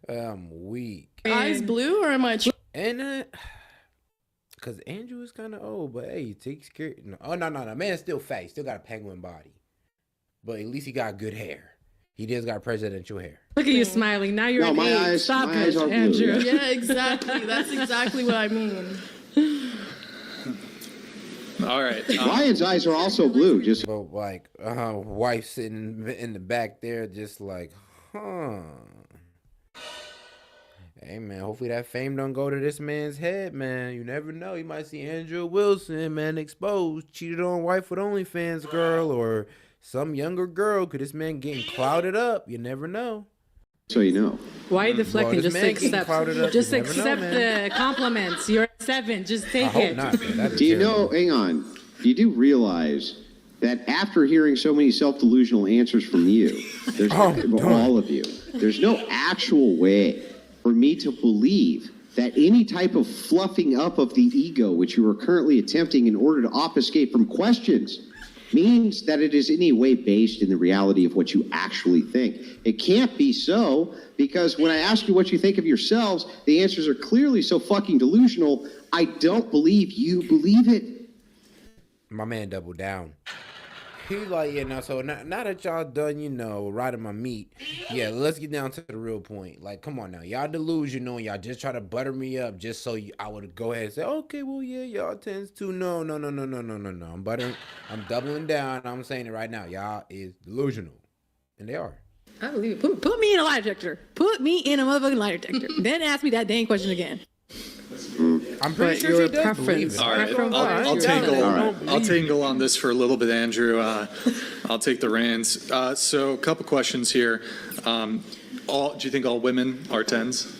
I'm weak. eyes blue, or am I? And because Andrew is kind of old, but hey, he takes care. No, oh no, man's still fat. He still got a penguin body, but at least he got good hair. He just got presidential hair. Look at you smiling. Now you're No, an my 8. eyes- Stop my it, eyes are blue, Andrew. yeah. Yeah, exactly. That's exactly what I mean. All right. Brian's eyes are also blue. Just But like, wife sitting in the back there, just like, huh. Hey man, hopefully that fame don't go to this man's head, man. You never know. You might see Andrew Wilson, man, exposed, cheated on wife with OnlyFans girl, or some younger girl. Could this man getting clouded up? You never know. so you know. Why are you deflecting? Well, this Just man getting accept. clouded up, Just you never know, accept man. the compliments. You're a 7. Just I take hope it. not. Man. That'd be Do you know, terrible. hang on, you do realize that after hearing so many self-delusional answers from you, there's all of you, there's no actual way for me to believe that any type of fluffing up of the ego, which you are currently attempting in order to obfuscate from questions, means that it is in any way based in the reality of what you actually think. It can't be so, because when I ask you what you think of yourselves, the answers are clearly so fucking delusional, I don't believe you believe it. My man doubled down. He's like, yeah, no, so now that y'all done, you know, riding my meat, yeah, let's get down to the real point. Like, come on now. Y'all delusional. Y'all just try to butter me up just so I would go ahead and say, okay, well, yeah, y'all tends to. No. I'm doubling down. I'm saying it right now. Y'all is delusional. And they are. I believe it. Put me in a lie detector. Put me in a motherfucking lie detector. Then ask me that dang question again. I'm pretty But sure your she does preference. believe it. All right, From I'll what? tangle. All right. I'll tangle on this for a little bit, Andrew. I'll take the reins. So, a couple questions here. Do you think all women are 10s?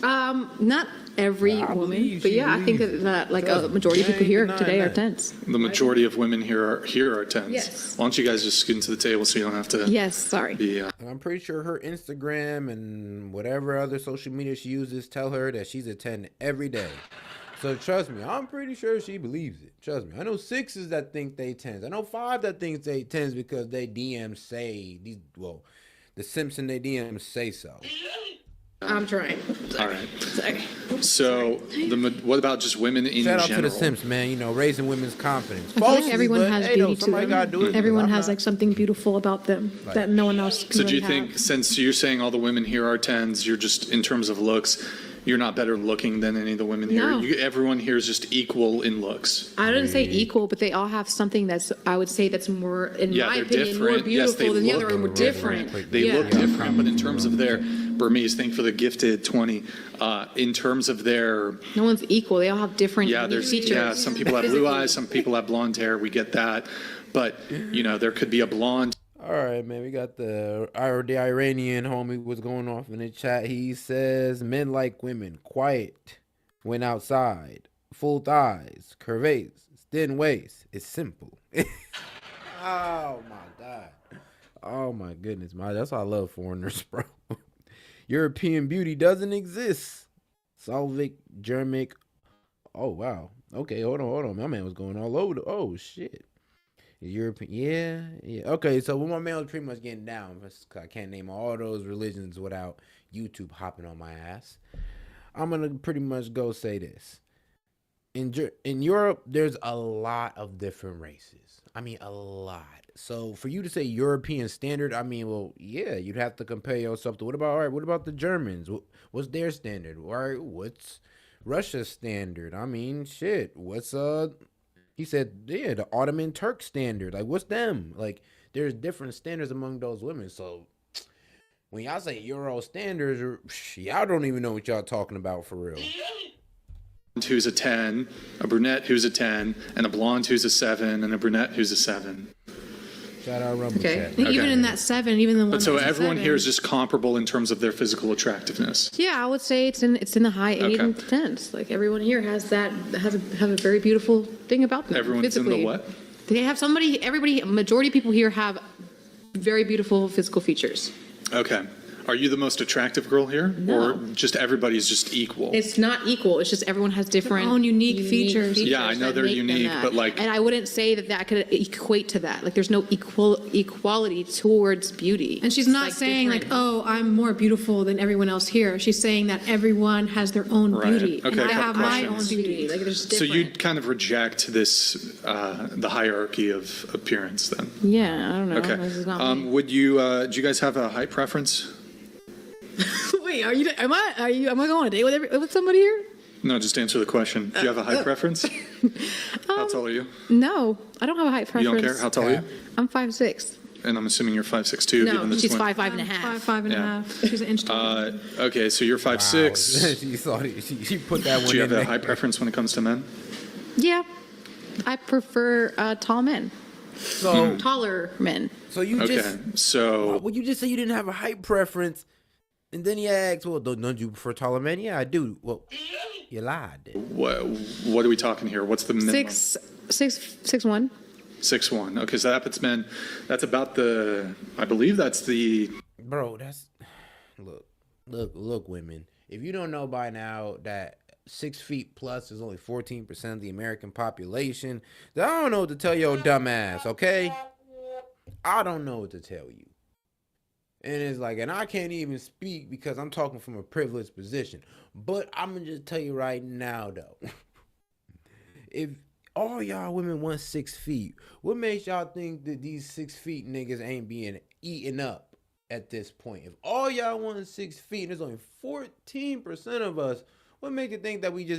Not every woman, believe but she yeah, I think believes it. that like a majority of people Ain't here denying today are that. 10s. The majority of women here are 10s. Yes. Why don't you guys just scoot into the table so you don't have to Yes, sorry. be. I'm pretty sure her Instagram and whatever other social media she uses tell her that she's a 10 every day. So trust me, I'm pretty sure she believes it. Trust me. I know 6s that think they 10s. I know 5 that think they 10s because they DM say these. Well, the Simpson they DM say so. I'm trying. All right. Sorry. So, what about just women in Shout out general? to the Simps, man. You know, raising women's confidence. I feel like Falsely, everyone but, has hey, though, beauty to somebody gotta do it them. because Everyone I'm has not. like something beautiful about them that no one else can So, do really you think, have. since you're saying all the women here are 10s, you're just, in terms of looks, you're not better looking than any of the women No. here? Everyone here is just equal in looks. I didn't say equal, but they all have something that's, I would say, that's more, in Yeah, my they're opinion, more different. Yes, beautiful they than the look other, and more different. They Yeah. look different, but in terms of their Burmese, thank for the gifted 20. In terms of their, No one's equal. They all have different yeah, unique there's, features. yeah, some people have blue eyes, some people have blonde hair. We get that, but you know, there could be a blonde. All right, man. We got the Iranian homie was going off in the chat. He says men like women, quiet when outside, full thighs, curvates, thin waist. It's simple. Oh my god. Oh my goodness, that's why I love foreigners, bro. European beauty doesn't exist. Slavic, Germanic, Oh wow. Okay, hold on. My man was going all over. Oh shit. European, yeah. Okay, so when my man was pretty much getting down, I can't name all those religions without YouTube hopping on my ass. I'm gonna pretty much go say this. In Europe, there's a lot of different races. I mean, a lot. So for you to say European standard, I mean, well, yeah, you'd have to compare yourself to what about all right? What about the Germans? What's their standard? All right, what's Russia's standard? I mean, shit. What's He said, yeah, the Ottoman Turk standard. Like, what's them? Like, there's different standards among those women. So when y'all say Euro standards, y'all don't even know what y'all talking about for real. Who's a 10, a brunette who's a 10, and a blonde who's a 7, and a brunette who's a 7. Shout out Rumble Chat. Okay. Even in that 7, even the one. But so that's everyone 7, here is just comparable in terms of their physical attractiveness. Yeah, I would say it's in the high 8 and 10s. Like everyone here has a very beautiful thing about them. Everyone's physically. in the what? They have majority of people here have very beautiful physical features. Okay. Are you the most attractive girl here? No. Or just everybody's just equal? It's not equal. It's just everyone has different Their own unique features. Yeah, I know that they're make them unique, that. but like... And I wouldn't say that could equate to that. Like there's no equality towards beauty. And she's not saying different. oh, I'm more beautiful than everyone else here. She's saying that everyone has their own Right. beauty. Okay, And I couple have my own questions. beauty. Like there's So different. you'd kind of reject this, the hierarchy of appearance then? Yeah, I don't know. Okay. This is not me. Would you, do you guys have a height preference? Wait, am I going on a date with somebody here? No, just answer the question. Do you have a height preference? How tall are you? No, I don't have a height You preference. don't care? How tall are you? I'm 5'6". And I'm assuming you're 5'6" too, given No, this she's one. 5'5" and a half. Five and a Yeah. half. She's an inch taller. Okay, so you're 5'6". You saw it. She put that one Do you in have a there. height preference when it comes to men? Yeah, I prefer tall men, So, taller men. so you Okay, just so well, you just say you didn't have a height preference, and then he asks, "Well, don't you prefer taller men?" Yeah, I do. Well, you lied. Then. what are we talking here? What's the minimum? 6'1". 6'1". Okay, so that puts men. That's about I believe that's the. Bro, that's look, women. If you don't know by now that 6 feet plus is only 14% of the American population, then I don't know what to tell your dumb ass. Okay, I don't know what to tell you. And it's like, and I can't even speak because I'm talking from a privileged position. But I'm gonna just tell you right now, though, if all y'all women want 6 feet, what makes y'all think that these 6 feet niggas ain't being eaten up at this point? If all y'all want 6 feet and there's only 14% of us, what make you think that we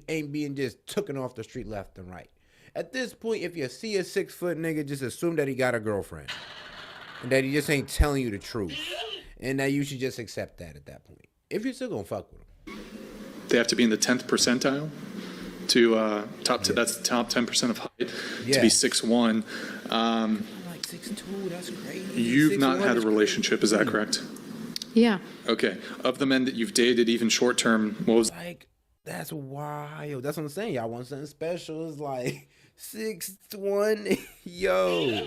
ain't being just taken off the street left and right? At this point, if you see a 6 foot nigga, just assume that he got a girlfriend. And that he just ain't telling you the truth. And that you should just accept that at that point. If you're still gonna fuck with him. They have to be in the 10th percentile to that's the top 10% of height to be 6'1". I'm like 6'2", that's crazy. You've not 6'1" had a is relationship, is that correct? Yeah. Okay. Of the men that you've dated, even short term, what was like, that's wild. That's what I'm saying. Y'all want something special. It's like 6'1". Yo.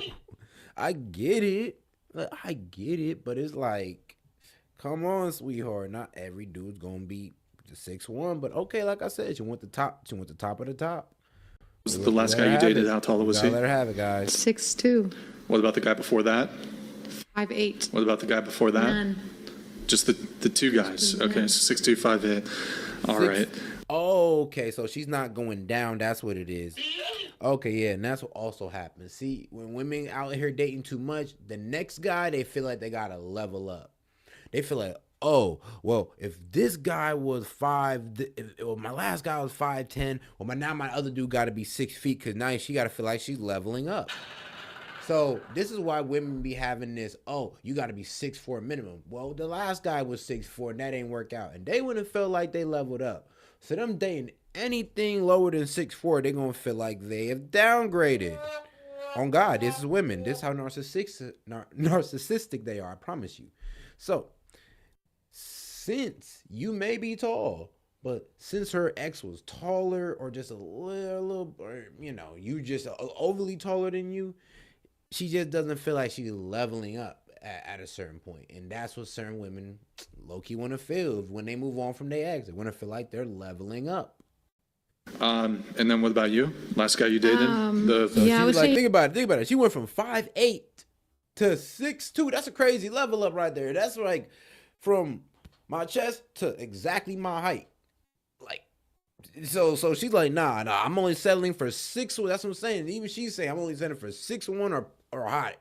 I get it. But it's like, come on, sweetheart. Not every dude's gonna be the 6'1", but okay, like I said, she went the top of the top. Was it the last guy you dated? How tall was he? Let her have it, guys. 6'2". What about the guy before that? 5'8". What about the guy before that? None. Just the two guys. Okay, so 6'2", 5'8". All right. Oh, okay, so she's not going down. That's what it is. Okay, yeah, and that's what also happens. See, when women out here dating too much, the next guy, they feel like they gotta level up. They feel like, oh, well, if this guy was my last guy was 5'10", well, now my other dude gotta be 6 feet, because now she gotta feel like she's leveling up. So this is why women be having this, oh, you got to be 6'4" minimum. Well, the last guy was 6'4", and that ain't work out. And they wouldn't feel like they leveled up. So them dating anything lower than 6'4", they going to feel like they have downgraded. On God, this is women. This is how narcissistic they are, I promise you. So, since you may be tall, but since her ex was taller or just a little, or, you just overly taller than you, she just doesn't feel like she's leveling up at a certain point. And that's what certain women low-key want to feel when they move on from their ex. They want to feel like they're leveling up. And then what about you? Last guy you dated? Yeah, I would say think about it. She went from 5'8" to 6'2". That's a crazy level up right there. That's like from my chest to exactly my height. Like, so she's like, nah, I'm only settling for 6'1". That's what I'm saying. Even she's saying I'm only settling for 6'1" or higher.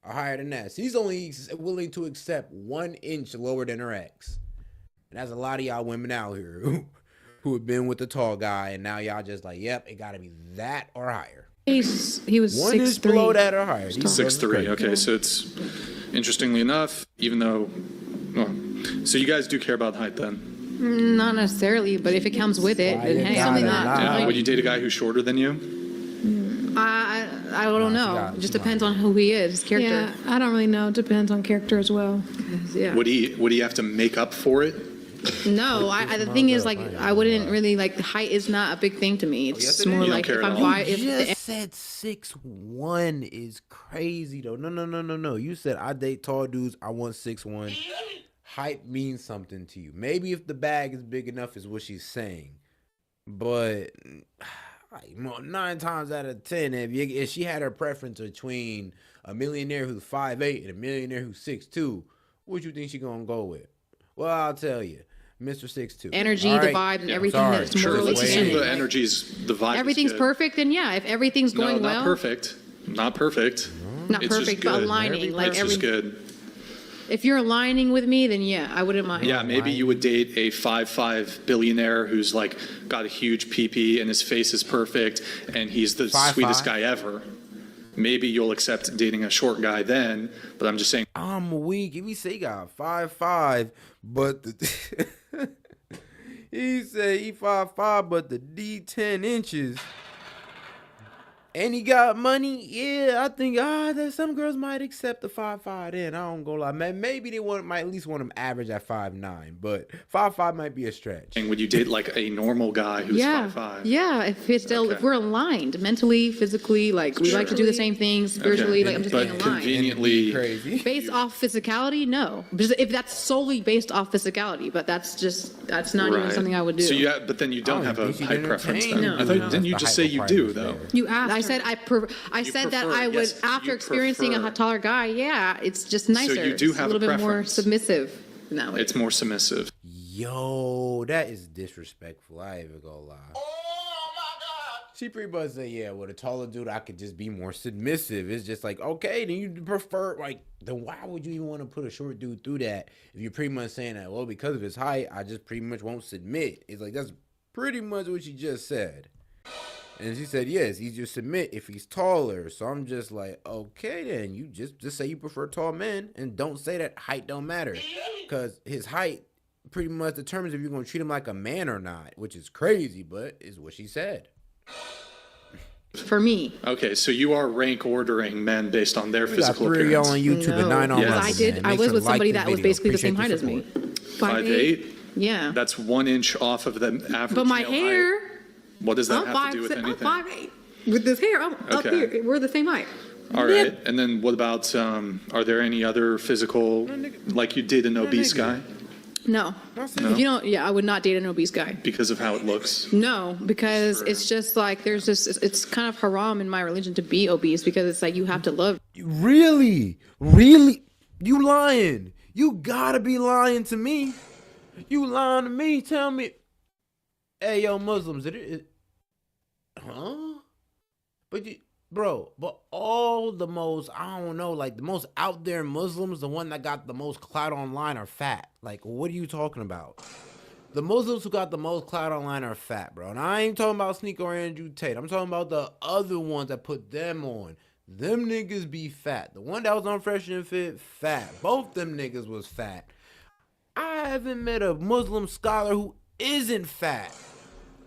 Or higher than that. She's only willing to accept 1 inch lower than her ex. And that's a lot of y'all women out here who have been with the tall guy, and now y'all just like, yep, it got to be that or higher. he was 1 inch below that or higher. 6'3". Okay, so it's interestingly enough, even though, well, so you guys do care about height then? Not necessarily, but if it comes with it, then hey, something that. Would you date a guy who's shorter than you? I don't know. It just depends on who he is, his character. Yeah, I don't really know. Depends on character as well. Yeah. Would he have to make up for it? No, the thing is, like, I wouldn't really, like, height is not a big thing to me. It's more like if I'm just said 6'1" is crazy though. No. You said I date tall dudes. I want 6'1". Height means something to you. Maybe if the bag is big enough is what she's saying, but 9 times out of 10, if she had her preference between a millionaire who's 5'8" and a millionaire who's 6'2", what you think she gonna go with? Well, I'll tell you, Mr. 6'2". Energy, the vibe, and everything that's more Sure, let's assume related. the energy's the vibe. Everything's perfect, then yeah. If everything's going well, not perfect. Not perfect. Not It's perfect, just but good. aligning. Like It's just good. If you're aligning with me, then yeah, I wouldn't mind. Yeah, maybe you would date a 5'5" billionaire who's like got a huge PP and his face is perfect and he's the 5'5"? sweetest guy ever. Maybe you'll accept dating a short guy then, but I'm just saying. I'm weak. If he say he got 5'5", but he said he 5'5", but the D 10 inches. And he got money, yeah. I think that some girls might accept the 5'5". Then I don't go lie, man. Maybe they might at least want him average at 5'9", but 5'5" might be a stretch. And would you date like a normal guy who's 5'5"? Yeah, if we're aligned mentally, physically, like we like to do the same things spiritually. Like I'm just being But aligned. conveniently, Crazy. Based off physicality, no. Because if that's solely based off physicality, but that's not even something I would do. So but then you don't have a height preference. Then. No. Didn't you just say you do though? You asked. I said I said that I would, yes, after you experiencing prefer. a taller guy, yeah, it's just nicer. you do It's have a a little bit more preference. submissive. No, It's more submissive. Yo, that is disrespectful. I ain't even gonna lie. She pretty much said, yeah, with a taller dude, I could just be more submissive. It's just like, okay, then you prefer, like, then why would you even want to put a short dude through that if you're pretty much saying that, well, because of his height, I just pretty much won't submit. It's like, that's pretty much what she just said. And she said, yes, easier to submit if he's taller. So I'm just like, okay, then you just say you prefer tall men and don't say that height don't matter. Because his height pretty much determines if you're going to treat him like a man or not, which is crazy, but is what she said. for me. Okay, so you are rank ordering men based on their physical got 3 of y'all appearance. on YouTube and 9 on Yes. Rumble, I man. was Make with sure somebody to like that the was video. basically the same height Appreciate as the me. support. 5'8". Yeah. That's 1 inch off of the average. But my male hair, height. What does that have to do with I'm anything? 5'8". With this hair, I'm up Okay. here. We're the same height. All right, and then what about? Are there any other physical, like you did an obese guy No. If you don't, I would not date an obese guy. because of how it looks? No, because it's just like it's kind of haram in my religion to be obese because it's like you have to love. Really? You lying? You gotta be lying to me. You lying to me? Tell me. Hey, yo, Muslims, huh? But all the most, I don't know, like the most out there Muslims, the one that got the most clout online are fat. Like, what are you talking about? The Muslims who got the most clout online are fat, bro. And I ain't talking about Sneaker or Andrew Tate. I'm talking about the other ones that put them on. Them niggas be fat. The one that was on Fresh and Fit, fat. Both them niggas was fat. I haven't met a Muslim scholar who isn't fat.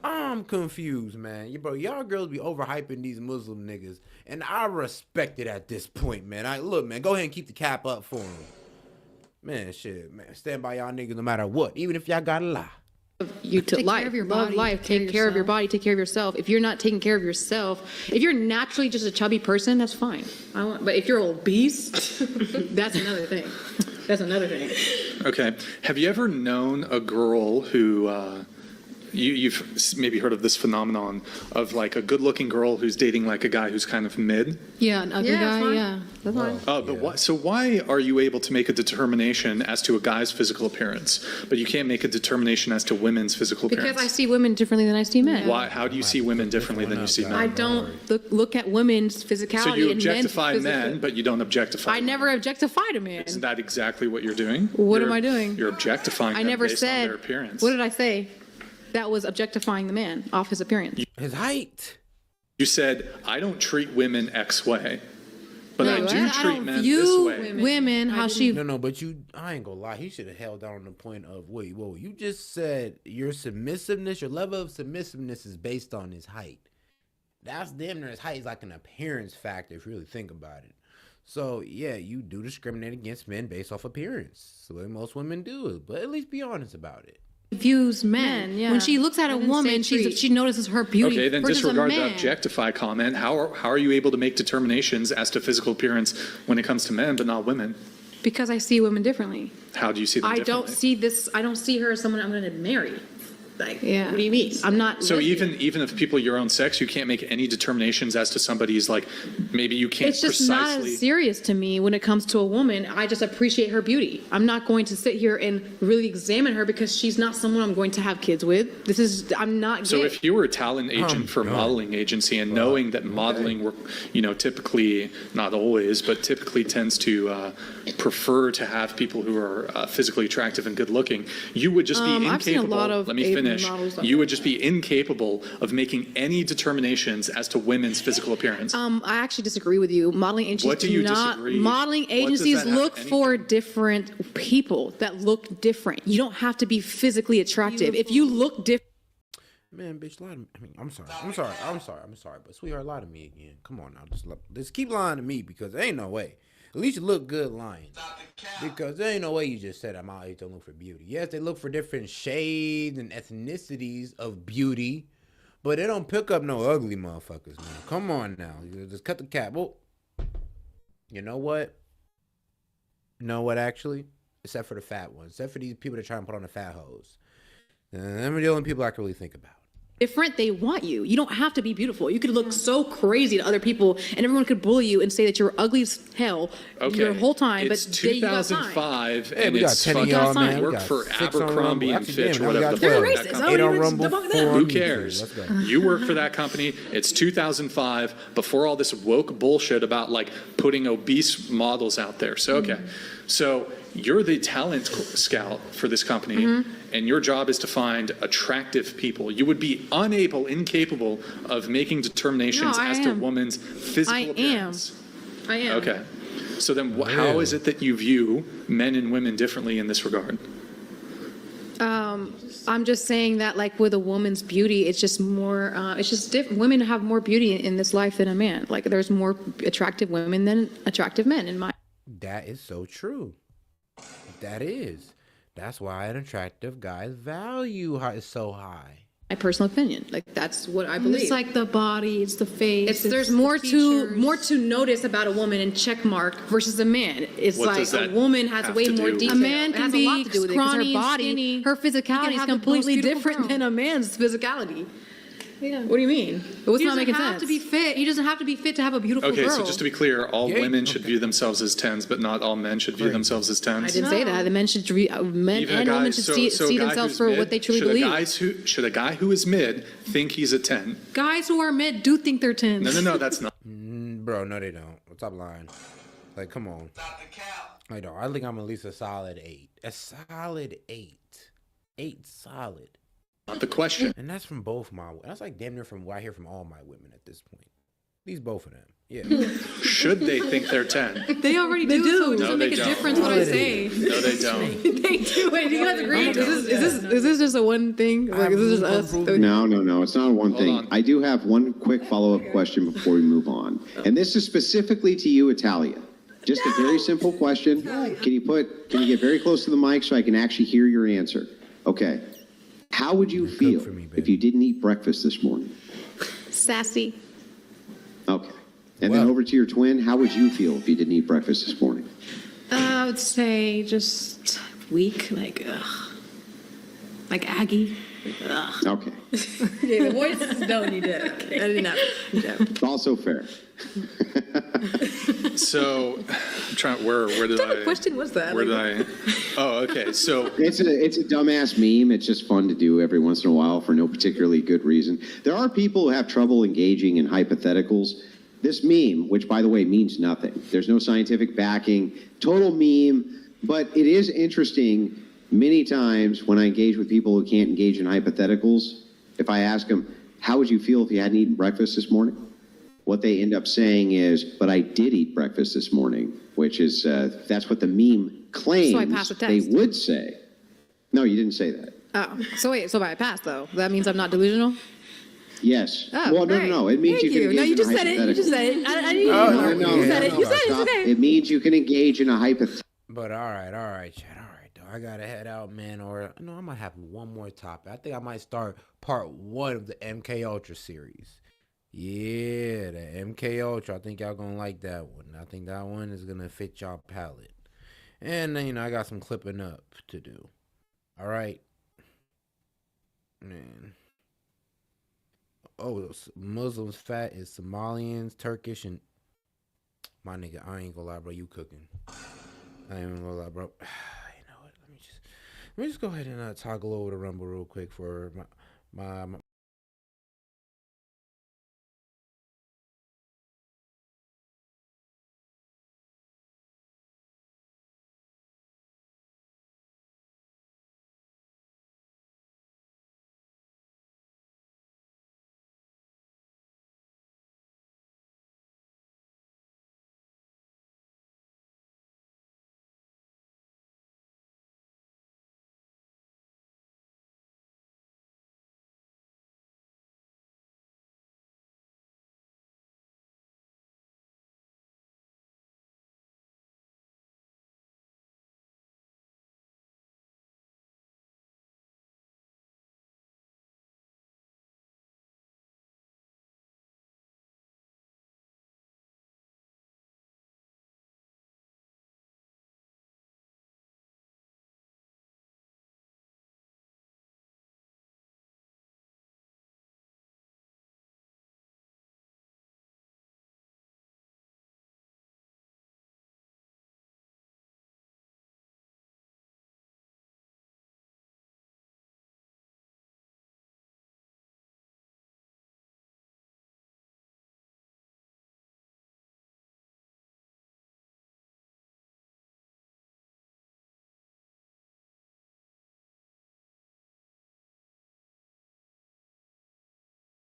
I'm confused, man. Bro, y'all girls be overhyping these Muslim niggas, and I respect it at this point, man. Look, man, go ahead and keep the cap up for them. Man, shit, man. Stand by y'all niggas no matter what, even if y'all gotta lie. You to Take life, care of your love body, life, take take care of your yourself. body, take care of yourself. If you're not taking care of yourself, if you're naturally just a chubby person, that's fine. But if you're obese, that's another thing. That's another thing. Okay. Have you ever known a girl who you've maybe heard of this phenomenon of like a good-looking girl who's dating like a guy who's kind of mid. Yeah, an ugly guy. Yeah, that's fine. But why are you able to make a determination as to a guy's physical appearance, but you can't make a determination as to women's physical appearance? Because I see women differently than I see men. Why? How do you see women differently than you see men? I don't look at women's physicality. So you and objectify men's men, but you don't objectify. I never objectified a man. Isn't that exactly what you're doing? What am I doing? You're objectifying them based on their appearance. What did I say? That was objectifying the man off his appearance. His height. You said, I don't treat women X way, but I do treat men view this way. Women, how she... No, but I ain't gonna lie. He should have held down on the point of, wait, whoa, you just said your submissiveness, your level of submissiveness is based on his height. That's damn near his height is like an appearance factor if you really think about it. So, yeah, you do discriminate against men based off appearance. The way most women do it, but at least be honest about it. Views men. Yeah. When she looks at a woman, she notices her beauty. Okay, then disregard the objectify comment. How are you able to make determinations as to physical appearance when it comes to men, but not women? Because I see women differently. How do you see them differently? I don't see her as someone I'm going to marry. Like, yeah. What do you mean? I'm not. So even if people your own sex, you can't make any determinations as to somebody's like, maybe you can't. It's just not as serious to me when it comes to a woman. I just appreciate her beauty. I'm not going to sit here and really examine her because she's not someone I'm going to have kids with. I'm not gay. So if you were a talent agent for a modeling agency and knowing that modeling work, typically, not always, but typically tends to prefer to have people who are physically attractive and good looking, you would just be incapable. I've seen a lot of You would just be incapable of making any determinations as to women's physical appearance. I actually disagree with you. Modeling agencies What do you disagree? Modeling agencies look for different people that look different. You don't have to be physically attractive. If you look different. Man, bitch, lie to me. I mean, I'm sorry, but sweetheart, lie to me again. Come on now, just keep lying to me because there ain't no way. At least you look good lying. Because there ain't no way you just said I'm out here to look for beauty. Yes, they look for different shades and ethnicities of beauty, but they don't pick up no ugly motherfuckers, man. Come on now. You just cut the cap. Well, you know what? Actually? Except for the fat ones. Except for these people that try and put on the fat hoes. Them are the only people I can really think about. Different, they want you. You don't have to be beautiful. You could look so crazy to other people, and everyone could bully you and say that you're ugly as hell your whole time. It's but 2005, and it's fucking work for Abercrombie and Fitch or whatever the fuck. Who cares? You work for that company. It's 2005, before all this woke bullshit about like putting obese models out there. So so you're the talent scout for this company, and your job is to find attractive people. You would be incapable of making determinations as to women's physical appearance. I am. Okay. So then how is it that you view men and women differently in this regard? I'm just saying that, like, with a woman's beauty, it's just more, it's just different. Women have more beauty in this life than a man. Like, there's more attractive women than attractive men in my. That is so true. That is. That's why an attractive guy's value is so high. My personal opinion, like that's what I believe. It's like the body, it's the face. There's more to notice about a woman in check mark versus a man. It's what like a woman has way more detail. A man can be scrawny, her body, skinny. her physicality is completely different than a man's physicality. Yeah. What do you mean? What's not making sense? To be fit. He doesn't have to be fit to have a beautiful girl. Okay, so just to be clear, all women should view themselves as 10s, but not all men should view themselves as 10s. I didn't say that. The men should men and women should see themselves for what they truly believe. Should a guy who is mid think he's a 10? Guys who are mid do think they're 10s. No, that's not. Bro, no, they don't. Stop lying. Like, come on. I don't. I think I'm at least a solid 8. A solid 8. 8 solid. Not the question. And that's from both my. That's like damn near from what I hear from all my women at this point. These both of them. Yeah. Should they think they're 10? They already do. So it doesn't make a difference what I say. No, they don't. They do. Wait, do you guys agree? Is this just a one thing? Like, is this just us? No. It's not a one thing. I do have one quick follow-up question before we move on, and this is specifically to you, Italia. Just a very simple question. Can you get very close to the mic so I can actually hear your answer? Okay. How would you feel if you didn't eat breakfast this morning? Sassy. Okay. And then over to your twin, how would you feel if you didn't eat breakfast this morning? I would say just weak, like Aggie. Okay. Yeah, the voices don't need that. I did not. Also fair. So, I'm trying. Where did What type of question was that? Where did I? Oh, okay. So it's a dumbass meme. It's just fun to do every once in a while for no particularly good reason. There are people who have trouble engaging in hypotheticals. This meme, which by the way means nothing. There's no scientific backing. Total meme. But it is interesting. Many times when I engage with people who can't engage in hypotheticals, if I ask them, "How would you feel if you hadn't eaten breakfast this morning?" What they end up saying is, "But I did eat breakfast this morning," which is, that's what the meme claims So I passed the test. they would say. No, you didn't say that. Oh, so wait, so if I passed though, that means I'm not delusional? Yes. Oh, well, great. no. It means Thank you can engage No, you in just a said it. You just hypothetical. said it. I didn't need more. No, You said it. You said it. stop. It's okay. It means you can engage in a hypothetical. But all right, Chad. All right, though. I gotta head out, man. Or no, I might have one more topic. I think I might start part 1 of the MK Ultra series. Yeah, the MK Ultra. I think y'all gonna like that one. I think that one is gonna fit y'all palate. And then, I got some clipping up to do. All right, man. Oh, Muslims fat is Somalians, Turkish, and my nigga. I ain't gonna lie, bro. You cooking? I ain't gonna lie, bro. You know what? Let me just go ahead and toggle over to Rumble real quick for my